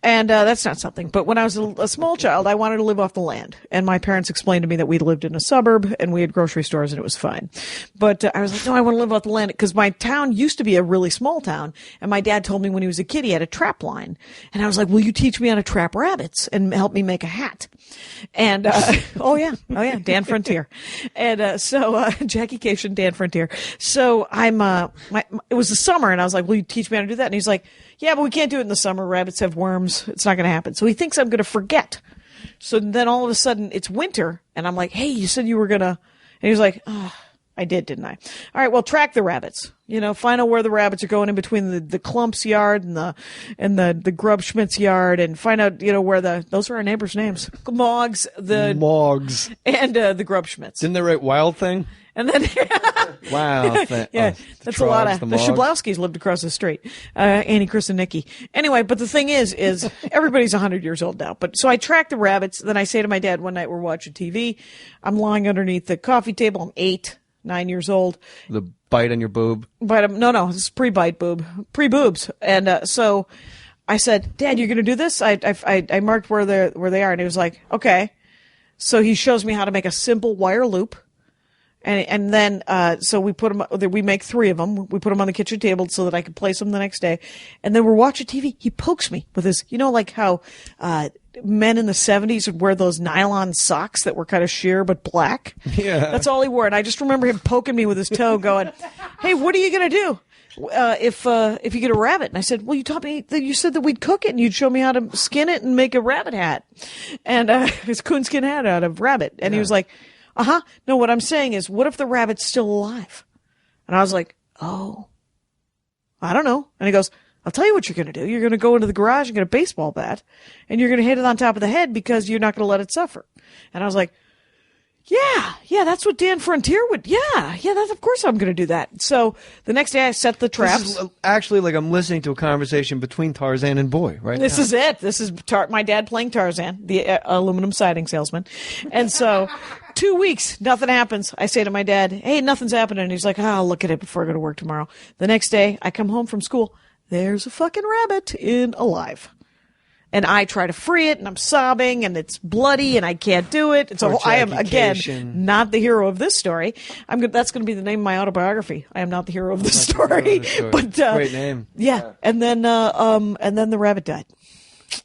And that's not something. But when I was a small child, I wanted to live off the land. And my parents explained to me that we lived in a suburb and we had grocery stores and it was fine. But I was like, no, I want to live off the land. Because my town used to be a really small town. And my dad told me when he was a kid, he had a trap line. And I was like, will you teach me how to trap rabbits and help me make a hat? And, oh yeah, Dan Frontier. And, so, Jackie Kashian, Dan Frontier. So it was the summer and I was like, will you teach me how to do that? And he's like, yeah, but we can't do it in the summer. Rabbits have worms. It's not going to happen. So he thinks I'm going to forget. So then all of a sudden it's winter and I'm like, hey, you said you were going to, and he was like, oh, I did, didn't I? All right, well, track the rabbits. Find out where the rabbits are going in between the Klump's yard and the Grubschmidt's yard, and find out, where those are our neighbors' names. Moggs, and the Grubschmidts. Didn't they write Wild Thing? And then, wow, that's a lot of, the Shablowskis lived across the street. Annie, Chris, and Nikki. Anyway, but the thing is everybody's 100 years old now. But so I track the rabbits. Then I say to my dad one night, we're watching TV. I'm lying underneath the coffee table. I'm 9 years old. The bite on your boob? No, this is pre-bite boob. Pre-boobs. And, so I said, Dad, you're going to do this? I marked where they are. And he was like, okay. So he shows me how to make a simple wire loop. And then, so we make 3 of them. We put them on the kitchen table so that I can place them the next day. And then we're watching TV. He pokes me with his, like how, men in the 70s would wear those nylon socks that were kind of sheer but black. Yeah. That's all he wore. And I just remember him poking me with his toe going, hey, what are you going to do? If you get a rabbit? And I said, well, you taught me that you said that we'd cook it and you'd show me how to skin it and make a rabbit hat. And, his coonskin hat out of rabbit. And he was like, no, what I'm saying is, what if the rabbit's still alive? And I was like, oh, I don't know. And he goes, I'll tell you what you're going to do. You're going to go into the garage and get a baseball bat, and you're going to hit it on top of the head because you're not going to let it suffer. And I was like, yeah, that's what Dan Frontier would. Yeah, that's, of course I'm going to do that. So the next day I set the traps. This is actually like I'm listening to a conversation between Tarzan and Boy, right? This is it. This is my dad playing Tarzan, the aluminum siding salesman. And so 2 weeks, nothing happens. I say to my dad, hey, nothing's happening. And he's like, I'll look at it before I go to work tomorrow. The next day I come home from school. There's a fucking rabbit alive. And I try to free it, and I'm sobbing, and it's bloody, and I can't do it. So I am, again, not the hero of this story. That's going to be the name of my autobiography. I am not the hero of this story. But, great name. Yeah. And then the rabbit died.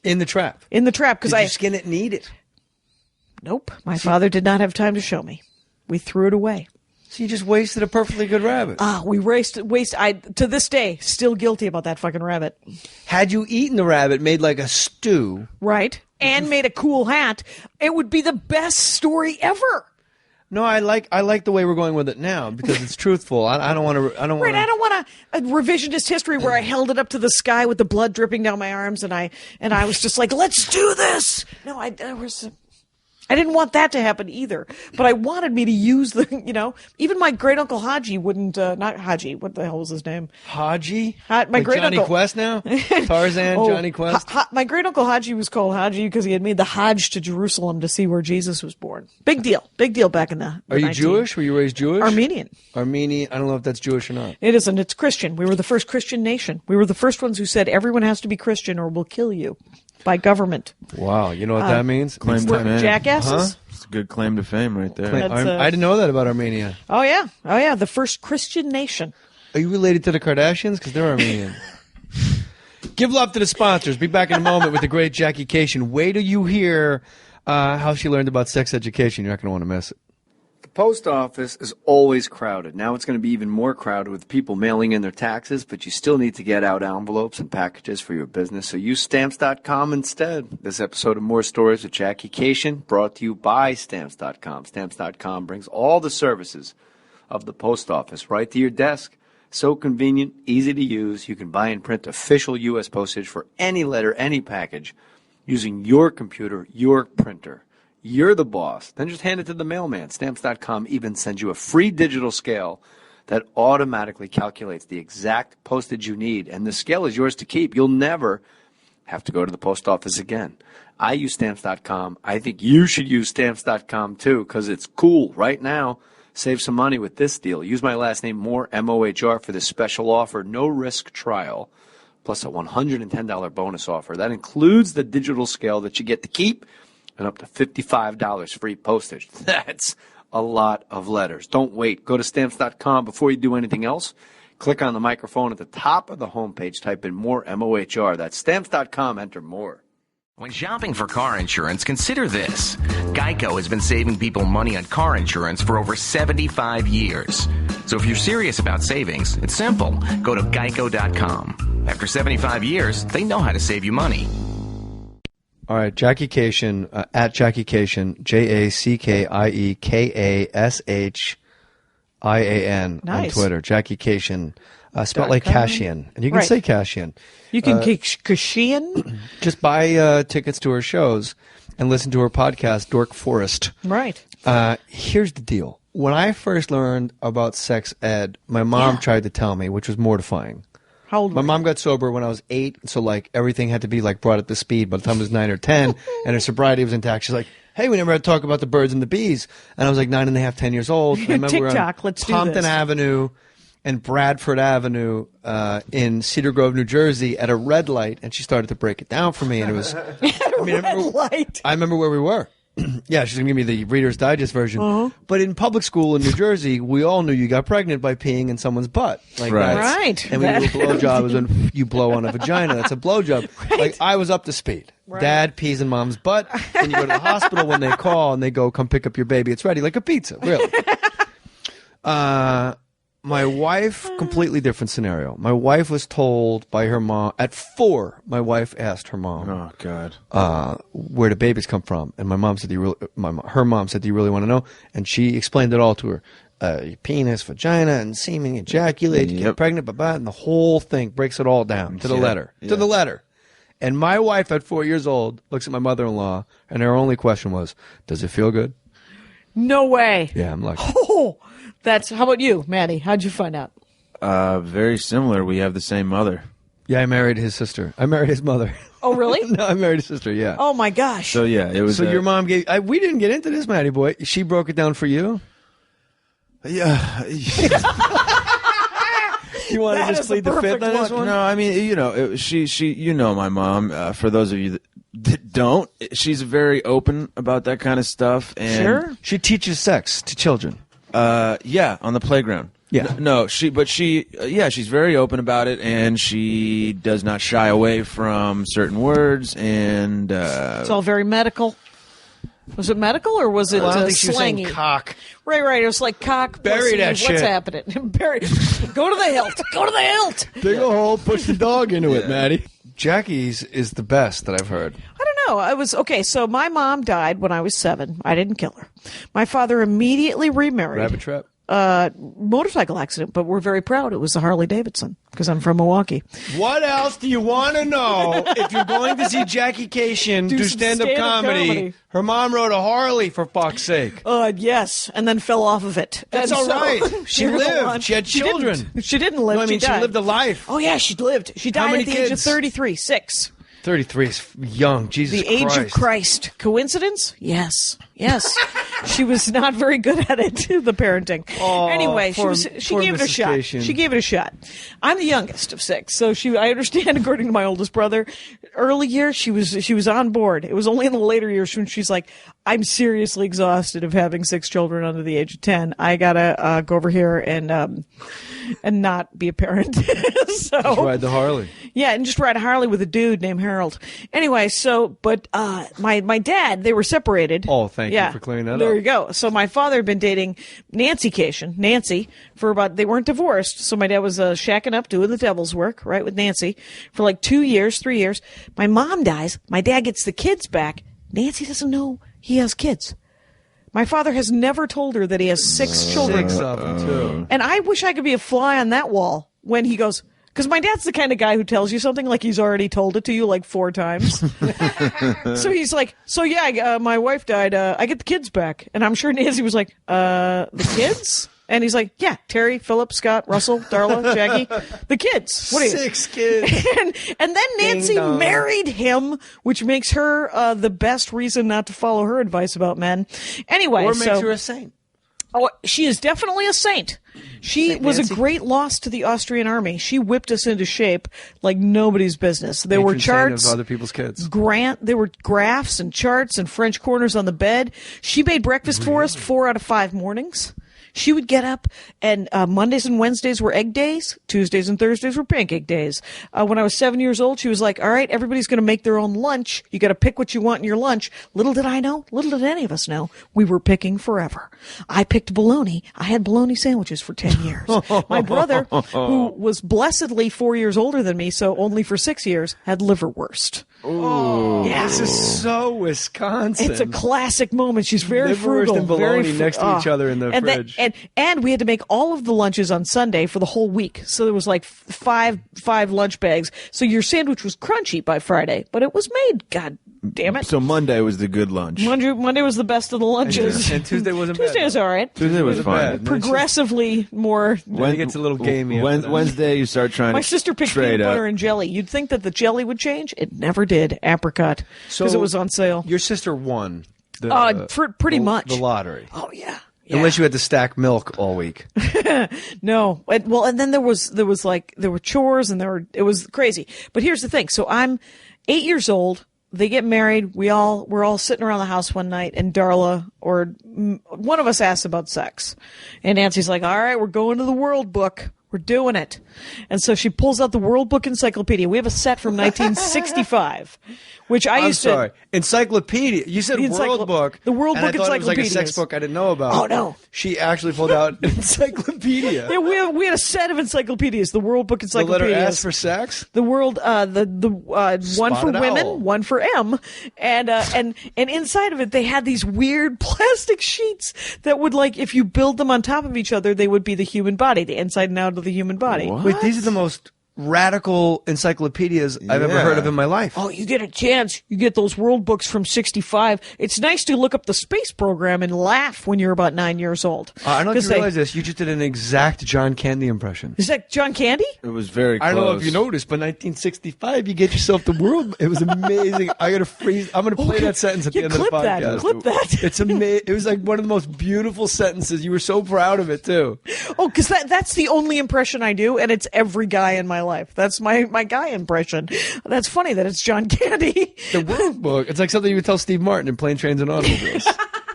In the trap? In the trap. Did you skin it and eat it? Nope. My father did not have time to show me. We threw it away. So you just wasted a perfectly good rabbit. We I, to this day, still guilty about that fucking rabbit. Had you eaten the rabbit, made like a stew. Right. And made a cool hat, it would be the best story ever. No, I like the way we're going with it now because it's truthful. I don't want to. I don't want a revisionist history where I held it up to the sky with the blood dripping down my arms and I was just like, let's do this. No, I didn't want that to happen either, but I wanted me to use even my great uncle Haji wouldn't, not Haji, what the hell was his name? Haji? My great Johnny uncle. Quest now? Tarzan, Johnny Quest? My great uncle Haji was called Haji because he had made the Hajj to Jerusalem to see where Jesus was born. Big deal back in the Are you Jewish? Were you raised Jewish? Armenian. I don't know if that's Jewish or not. It isn't. It's Christian. We were the first Christian nation. We were the first ones who said everyone has to be Christian or we'll kill you by government. Wow. You know what that means? Claim to fame. Jackasses? Huh? It's a good claim to fame right there. I didn't know that about Armenia. Oh, yeah. The first Christian nation. Are you related to the Kardashians? Because they're Armenian. Give love to the sponsors. Be back in a moment with the great Jackie Kashian. Wait till you hear how she learned about sex education. You're not going to want to miss it. The post office is always crowded. Now it's going to be even more crowded with people mailing in their taxes, but you still need to get out envelopes and packages for your business, so use Stamps.com instead. This episode of More Stories with Jackie Kashian brought to you by Stamps.com. Stamps.com brings all the services of the post office right to your desk. So convenient, easy to use. You can buy and print official U.S. postage for any letter, any package, using your computer, your printer. You're the boss. Then just hand it to the mailman. Stamps.com even sends you a free digital scale that automatically calculates the exact postage you need, and the scale is yours to keep. You'll never have to go to the post office again. I use Stamps.com. I think you should use Stamps.com too, because it's cool right now. Save some money with this deal. Use my last name, Mohr, M-O-H-R, for this special offer, no-risk trial, plus a $110 bonus offer. That includes the digital scale that you get to keep, and up to $55 free postage. That's a lot of letters. Don't wait. Go to Stamps.com before you do anything else. Click on the microphone at the top of the homepage. Type in Mohr, M-O-H-R. That's Stamps.com. Enter Mohr. When shopping for car insurance, consider this. Geico has been saving people money on car insurance for over 75 years. So if you're serious about savings, it's simple. Go to Geico.com. After 75 years, they know how to save you money. All right, Jackie Kashian, at Jackie Kashian, Jackiekash. IAN on Twitter. Jackie Kashian. Spelled like Kashian. And you can say Kashian. You can Kashian? Just buy tickets to her shows and listen to her podcast, Dork Forest. Right. Here's the deal. When I first learned about sex ed, my mom tried to tell me, which was mortifying. How old? My mom got sober when I was 8, so like everything had to be like brought up to speed by the time I was 9 or 10, and her sobriety was intact. She's like, "Hey, we never had to talk about the birds and the bees," and I was like 9.5, 10 years old. I remember TikTok, let's do this. Pompton Avenue and Bradford Avenue in Cedar Grove, New Jersey, at a red light, and she started to break it down for me, and it was. I remember where we were. Yeah, she's going to give me the Reader's Digest version. But in public school in New Jersey, we all knew you got pregnant by peeing in someone's butt. Like right. And when you do a blowjob is when you blow on a vagina. That's a blowjob. Right. Like, I was up to speed. Right. Dad pees in mom's butt. Then you go to the hospital when they call and they go, "Come pick up your baby. It's ready," like a pizza, really. My wife, completely different scenario. My wife was told by her mom at 4. My wife asked her mom, "Oh God, where do babies come from?" And my mom said, her mom said, "Do you really want to know?" And she explained it all to her: your penis, vagina, and semen, ejaculate, you get pregnant, and the whole thing breaks it all down to the letter, to the letter. And my wife, at 4 years old, looks at my mother-in-law, and her only question was, "Does it feel good?" No way. Yeah, I'm lucky. Oh. How about you, Maddie? How'd you find out? Very similar. We have the same mother. Yeah, I married his sister. I married his mother. Oh, really? No, I married his sister, yeah. Oh, my gosh. So, yeah, it was... So your mom gave... we didn't get into this, Maddie boy. She broke it down for you? Yeah. You want to just plead the fifth on this one? No, I mean, she my mom. For those of you that don't, she's very open about that kind of stuff. And sure. She teaches sex to children. Yeah, on the playground. Yeah. She's very open about it, and she does not shy away from certain words, and it's all very medical. Was it medical or was it I don't think slangy? She was saying cock. Right. It was like cock. Bury that shit. What's happening? Bury. Go to the hilt. Go to the hilt. Dig a hole. Push the dog into it, Maddie. Jackie's is the best that I've heard. I don't know. I was okay. So my mom died when I was 7. I didn't kill her. My father immediately remarried. Rabbit trap. Motorcycle accident, but we're very proud it was a Harley Davidson because I'm from Milwaukee. What else do you want to know if you're going to see Jackie Kashian do stand-up comedy? Her mom rode a Harley, for fuck's sake. Yes, and then fell off of it. That's all right. She lived. She had children. She didn't live. No, I mean, she lived a life. Oh, yeah, she lived. She died at the age of 33, 6. 33 is young. Jesus Christ. The age of Christ. Coincidence? Yes. She was not very good at it, the parenting. Anyway, she gave it a shot. She gave it a shot. I'm the youngest of 6, so I understand, according to my oldest brother, early years she was on board. It was only in the later years when she's like, "I'm seriously exhausted of having 6 children under the age of 10. I gotta go over here and not be a parent." Just ride the Harley. Yeah, and just ride a Harley with a dude named Harold. Anyway, but my dad, they were separated. Oh, thank you for clearing that up. There you go. So my father had been dating Nancy Kashian, for they weren't divorced. So my dad was shacking up, doing the devil's work, right, with Nancy for like 2 years, 3 years. My mom dies. My dad gets the kids back. Nancy doesn't know he has kids. My father has never told her that he has 6 children. 6 of them, too. And I wish I could be a fly on that wall when he goes, because my dad's the kind of guy who tells you something like he's already told it to you like 4 times. So he's like, my wife died. I get the kids back. And I'm sure Nancy was like, the kids? And he's like, yeah, Terry, Philip, Scott, Russell, Darla, Jackie, the kids. What are you? 6 kids. And then Nancy married him, which makes her the best reason not to follow her advice about men. Anyway, or makes her a saint. Oh, she is definitely a saint. She was a great loss to the Austrian army. She whipped us into shape like nobody's business. There were charts of other people's kids. There were graphs and charts and French corners on the bed. She made breakfast for us 4 out of 5 mornings. She would get up, and Mondays and Wednesdays were egg days. Tuesdays and Thursdays were pancake days. When I was 7 years old, she was like, all right, everybody's going to make their own lunch. You got to pick what you want in your lunch. Little did I know, little did any of us know, we were picking forever. I picked bologna. I had bologna sandwiches for 10 years. My brother, who was blessedly 4 years older than me, so only for 6 years, had liverwurst. Oh, yeah. This is so Wisconsin. It's a classic moment. She's very frugal. And bologna next to each other in the fridge. And we had to make all of the lunches on Sunday for the whole week. So there was like five lunch bags. So your sandwich was crunchy by Friday, but it was made. God damn it. So Monday was the good lunch. Monday was the best of the lunches. And Tuesday wasn't bad. Tuesday was all right. Tuesday was fine. Progressively more. When it gets a little gamey. Wednesday, you start trying My to sister picked trade peanut up. butter and jelly. You'd think that the jelly would change. It never did. Apricot. Because it was on sale. Your sister won. Pretty much. The lottery. Oh, yeah. Unless you had to stack milk all week. No. Well, and then there were chores and it was crazy. But here's the thing. So I'm 8 years old. They get married. We're all sitting around the house one night, and Darla or one of us asks about sex, and Nancy's like, "All right, we're going to the World Book. We're doing it." And so she pulls out the World Book Encyclopedia. We have a set from 1965, which I'm sorry, encyclopedia. You said World Book. The World Book I thought Encyclopedia. It was like a sex book I didn't know about. Oh no! She actually pulled out an encyclopedia. Yeah, we had a set of encyclopedias. The World Book Encyclopedias. The letter S for sex. The world, the one for women, owl. one for M, and inside of it they had these weird plastic sheets that would, like, if you build them on top of each other, they would be the human body, the inside and out of the human body. What? Wait, these are the most radical encyclopedias I've ever heard of in my life. Oh, you get a chance. You get those world books from 65. It's nice to look up the space program and laugh when you're about 9 years old. I don't know if you realize this. You just did an exact John Candy impression. Is that John Candy? It was very close. I don't know if you noticed, but 1965, you get yourself the world. It was amazing. I'm going to play that sentence at the end of the podcast. Clip that. It's amazing. It was like one of the most beautiful sentences. You were so proud of it, too. Oh, because that's the only impression I do, and it's every guy in my life. That's my guy impression. That's funny that it's John Candy. The World Book. It's like something you would tell Steve Martin in Plane, Trains, and Automobiles.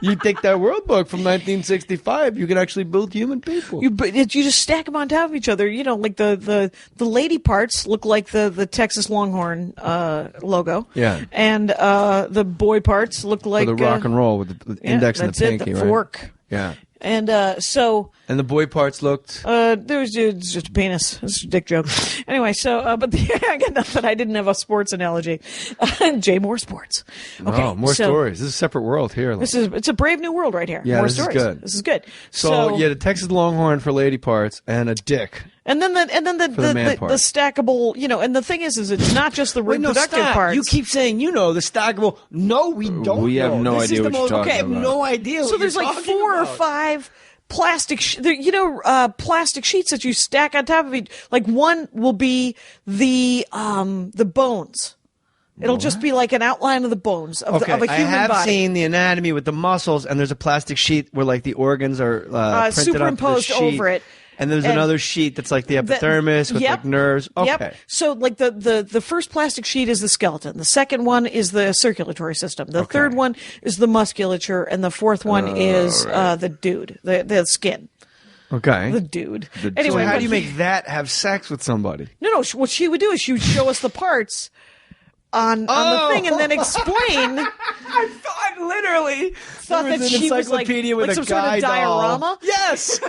You take that World Book from 1965, you can actually build human people. You just stack them on top of each other. You know, like the lady parts look like the Texas Longhorn logo. Yeah. And the boy parts look like the rock and roll with the index and the pinky, the right? fork. Yeah. And so. And the boy parts looked. There was just a penis. It's a dick joke. Anyway, so but I got nothing. I didn't have a sports analogy. J. Mohr Sports. Okay, oh, more stories. This is a separate world here. It's a brave new world right here. Yeah, more this stories. is good. This is good. So you had a Texas Longhorn for lady parts and a dick. And then the stackable, you know, and the thing is it's not just the reproductive parts. You keep saying, the stackable. No, we don't. We have no idea what you're talking about. I have no idea. So there's like 4 or 5 plastic, plastic sheets that you stack on top of each. Like one will be the bones. It'll just be like an outline of the bones of a human body. I have seen the anatomy with the muscles, and there's a plastic sheet where like the organs are printed superimposed onto the sheet. Over it. And there's another sheet that's like the epidermis with like nerves. Okay. Yep. So like the first plastic sheet is the skeleton. The second one is the circulatory system. The third one is the musculature, and the fourth one is the dude, the skin. Okay. The dude. Anyway, so how do you make that have sex with somebody? No. What she would do is she would show us the parts on the thing and then explain. I literally thought that she was like some sort of diorama. Yes.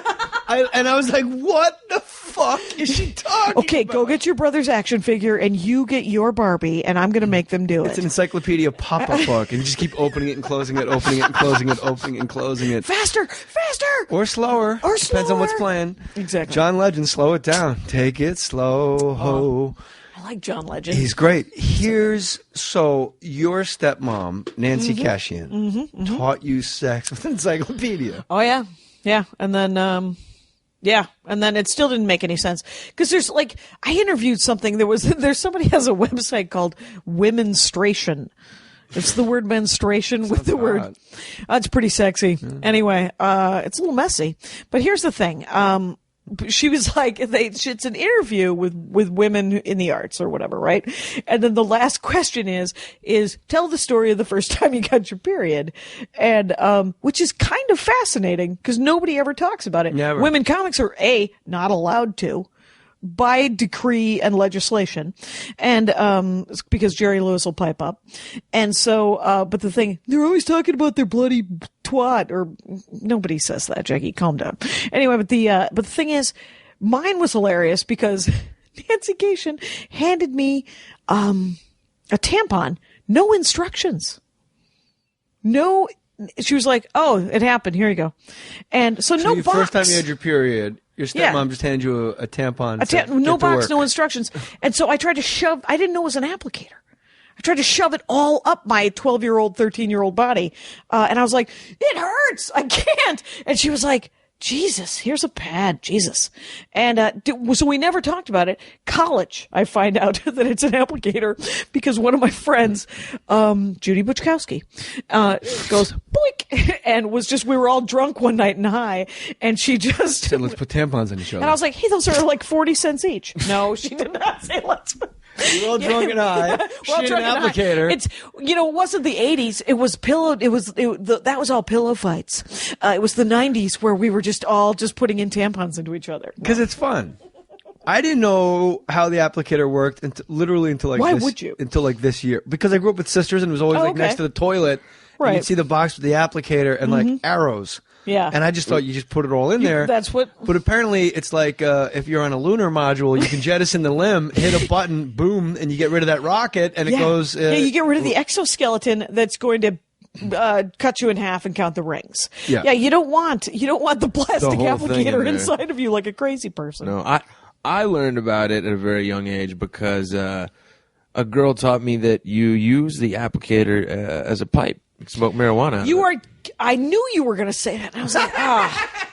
I was like, what the fuck is she talking Okay, about? go get your brother's action figure and you get your Barbie, and I'm going to make them do it. It's an encyclopedia pop-up book, and you just keep opening it and closing it, opening it and closing it, opening and closing it. Faster! Or slower. Depends on what's playing. Exactly. John Legend, slow it down. Take it slow. Oh. I like John Legend. He's great. So your stepmom, Nancy Kashian, taught you sex with an encyclopedia. Oh, yeah. Yeah. And then, and then it still didn't make any sense. Because there's like, I interviewed something. There's somebody has a website called Womenstration. It's the word menstruation with the word. It's pretty sexy. Yeah. Anyway, it's a little messy. But here's the thing. She was like, it's an interview with women in the arts or whatever, right? And then the last question is tell the story of the first time you got your period. And, which is kind of fascinating because nobody ever talks about it. Never. Women comics are not allowed to by decree and legislation. And, it's because Jerry Lewis will pipe up. And so, but the thing, they're always talking about their bloody twat, or nobody says that, Jackie, calm down. Anyway, but the thing is, mine was hilarious because Nancy Kashian handed me, a tampon, no instructions. No, she was like, oh, it happened. Here you go. And so no the box. First time you had your period, your stepmom just handed you a tampon. No box, no instructions. And so I tried to shove, I didn't know it was an applicator. I tried to shove it all up my 12-year-old, 13-year-old body. And I was like, it hurts. I can't. And she was like, Jesus, here's a pad. Jesus. And so we never talked about it. College, I find out that it's an applicator because one of my friends, Judy Buchkowski, goes, boink, and we were all drunk one night and high, and she just said, let's put tampons in each other. And I was like, hey, those are like 40 cents each. No, she did not say let's put. We were all drunk and high. She had an applicator. It's, it wasn't the 80s. It was that was all pillow fights. It was the 90s where we were just putting in tampons into each other. Because it's fun. I didn't know how the applicator worked until Why would you? Until like this year. Because I grew up with sisters and it was always next to the toilet. Right. And you'd see the box with the applicator and like arrows. Yeah. And I just thought you just put it all in there. That's what. But apparently it's like if you're on a lunar module, you can jettison the limb, hit a button, boom, and you get rid of that rocket, and it goes. You get rid of the exoskeleton that's going to cut you in half and count the rings. Yeah. You don't want the plastic applicator in inside of you like a crazy person. No, I learned about it at a very young age because a girl taught me that you use the applicator as a pipe. Smoke marijuana. I knew you were going to say that. And I was like,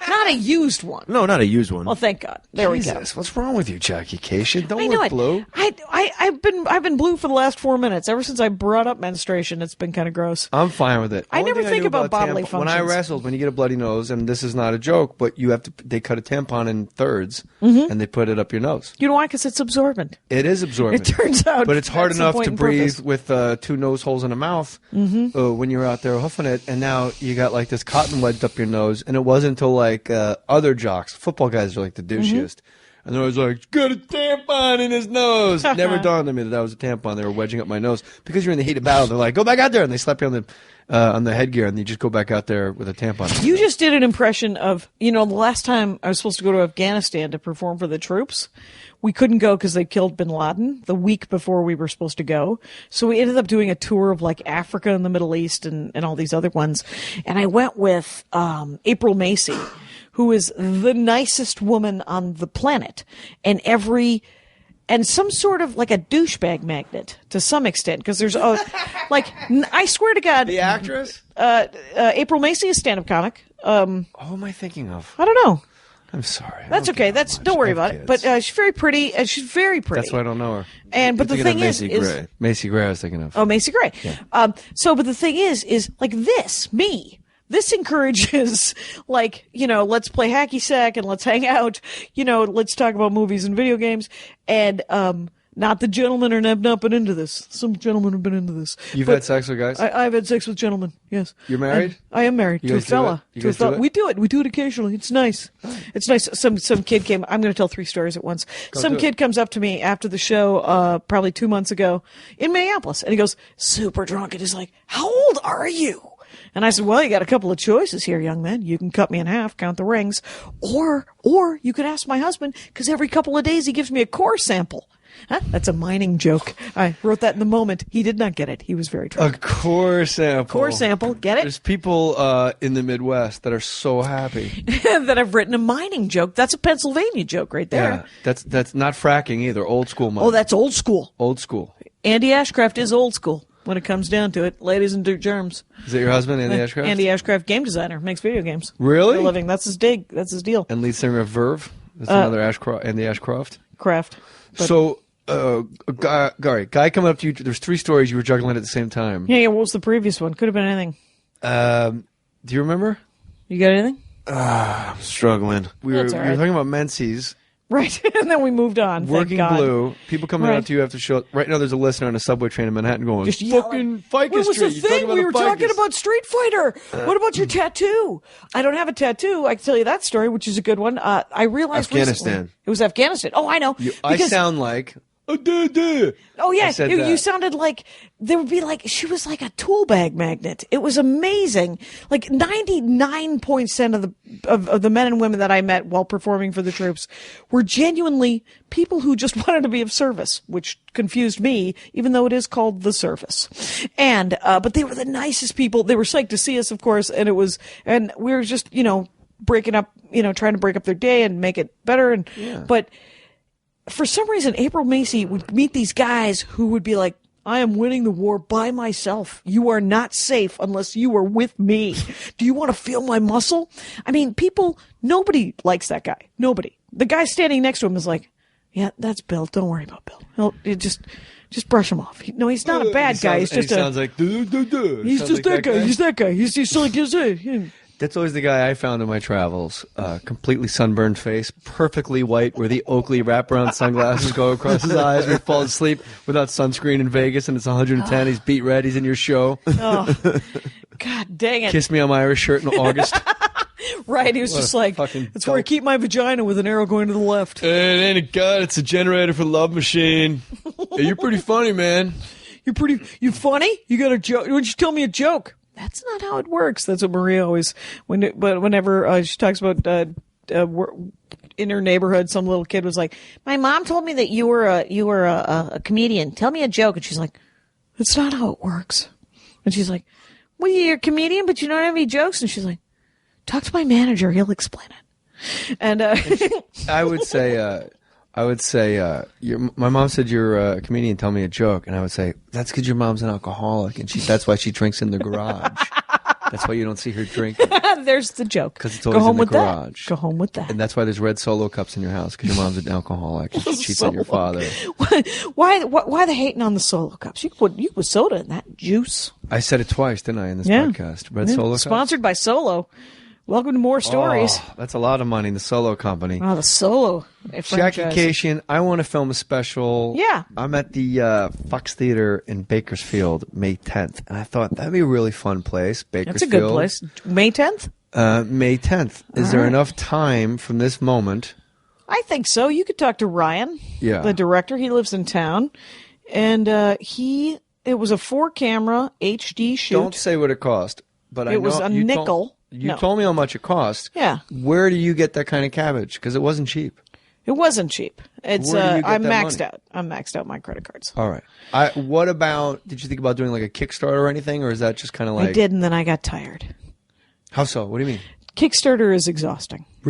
not a used one. No, not a used one. Well, thank God. There we go. What's wrong with you, Jackie Kashian? Don't I know look it. blue. I've been blue for the last 4 minutes. Ever since I brought up menstruation, it's been kind of gross. I'm fine with it. I never think about bodily functions. When I wrestled, when you get a bloody nose, and this is not a joke, but they cut a tampon in thirds and they put it up your nose. You know why? Because it's absorbent. It is absorbent. It turns out. But it's hard that's enough the to point breathe and with 2 nose holes and a mouth when you're out there hoofing it, and now you got like this cotton wedged up your nose, and it wasn't until like other jocks, football guys are like the douchiest, and they're always like, got a tampon in his nose. It never dawned on me that was a tampon. They were wedging up my nose because you're in the heat of battle. They're like, go back out there, and they slap you on the headgear, and you just go back out there with a tampon. You just did an impression of, the last time I was supposed to go to Afghanistan to perform for the troops. We couldn't go because they killed bin Laden the week before we were supposed to go. So we ended up doing a tour of like Africa and the Middle East and all these other ones. And I went with April Macy, who is the nicest woman on the planet. And some sort of like a douchebag magnet to some extent, because there's I swear to God, The actress? April Macy is stand-up comic. Who am I thinking of? I don't know. I'm sorry. That's okay. Don't worry about it. But she's very pretty. She's very pretty. That's why I don't know her. But the thing is, Macy Gray I was thinking of. Oh, Macy Gray. Yeah. But the thing is like this encourages let's play hacky sack and let's hang out. Let's talk about movies and video games. And not the gentlemen are not been into this. Some gentlemen have been into this. You've had sex with guys? I've had sex with gentlemen, yes. You're married? And I am married to a fella. Do it? We do it. We do it occasionally. It's nice. It's nice. Some kid came. I'm going to tell 3 stories at once. Some kid comes up to me after the show, probably 2 months ago in Minneapolis, and he goes super drunk, and he's like, "How old are you?" And I said, well, you got a couple of choices here, young man. You can cut me in half, count the rings, or you could ask my husband, because every couple of days he gives me a core sample. Huh? That's a mining joke. I wrote that in the moment. He did not get it. He was very drunk. A core sample. Core sample. Get it? There's people in the Midwest that are so happy that I've written a mining joke. That's a Pennsylvania joke right there. Yeah, that's not fracking either. Old school mining. Oh, that's old school. Old school. Andy Ashcraft is old school when it comes down to it. Ladies and germs. Is that your husband, Andy Ashcraft? Andy Ashcraft, game designer, makes video games. Really? For a living. That's his dig. That's his deal. And lead singer of Verve. That's another Andy Ashcraft. Craft. So. Guy coming up to you. There's 3 stories you were juggling at the same time. Yeah. What was the previous one? Could have been anything. Do you remember? You got anything? I'm struggling. We were talking about menses. Right, and then we moved on. Working thank God. blue. People coming up to you after show. Right now, there's a listener on a subway train in Manhattan going, just fucking Ficus What was Street. the thing? We were talking about Street Fighter. What about your tattoo? I don't have a tattoo. I can tell you that story, which is a good one. I realized Afghanistan. recently, it was Afghanistan. Oh, I know. I sound like Oh yeah, you that. sounded like there would be like she was like a tool bag magnet. It was amazing. Like 99% of the men and women that I met while performing for the troops were genuinely people who just wanted to be of service, which confused me, even though it is called the service. And but they were the nicest people. They were psyched to see us, of course, and we were just breaking up, trying to break up their day and make it better. But for some reason, April Macy would meet these guys who would be like, I am winning the war by myself. You are not safe unless you are with me. Do you want to feel my muscle? I mean, nobody likes that guy. Nobody. The guy standing next to him is like, yeah, that's Bill. Don't worry about Bill. Just brush him off. No, he's not a bad guy. He's just sounds like, he's just that guy. He's that guy. He's just like, That's always the guy I found in my travels. Completely sunburned face, perfectly white, where the Oakley wraparound sunglasses go across his eyes. He falls asleep without sunscreen in Vegas, and it's 110. He's beat red. He's in your show. Oh, God dang it. Kiss me on my Irish shirt in August. Right, he was just like, that's where I keep my vagina with an arrow going to the left. It ain't a gun, it's a generator for the love machine. Hey, you're pretty funny, man. You funny? You got a joke? Why don't you tell me a joke? That's not how it works. That's what Maria always, whenever she talks about in her neighborhood, some little kid was like, my mom told me that you were a comedian. Tell me a joke. And she's like, that's not how it works. And she's like, well, you're a comedian, but you don't have any jokes. And she's like, talk to my manager. He'll explain it. And I would say, my mom said you're a comedian. Tell me a joke. And I would say, that's because your mom's an alcoholic, and that's why she drinks in the garage. That's why you don't see her drinking. There's the joke. Because it's always in the garage. Go home with that. And that's why there's red Solo cups in your house, because your mom's an alcoholic. And she cheats on your father. Why the hating on the Solo cups? You put soda in that juice. I said it twice, didn't I, in this podcast? Red Solo cups. Sponsored by Solo. Welcome to More Stories. Oh, that's a lot of money in the Solo company. Oh, the Solo Jackie Kashian, I want to film a special. Yeah. I'm at the Fox Theater in Bakersfield May 10th, and I thought that'd be a really fun place. Bakersfield. That's a good place. May 10th? May 10th. Is there enough time from this moment? I think so. You could talk to Ryan, the director. He lives in town, and it was a 4-camera HD shoot. Don't say what it cost, but it was a nickel. You told me how much it cost. Yeah. Where do you get that kind of cabbage? Because it wasn't cheap. It wasn't cheap. It's I'm maxed out. I'm maxed out my credit cards. All right. What about? Did you think about doing like a Kickstarter or anything, or is that just kind of like? I did, and then I got tired. How so? What do you mean? Kickstarter is exhausting.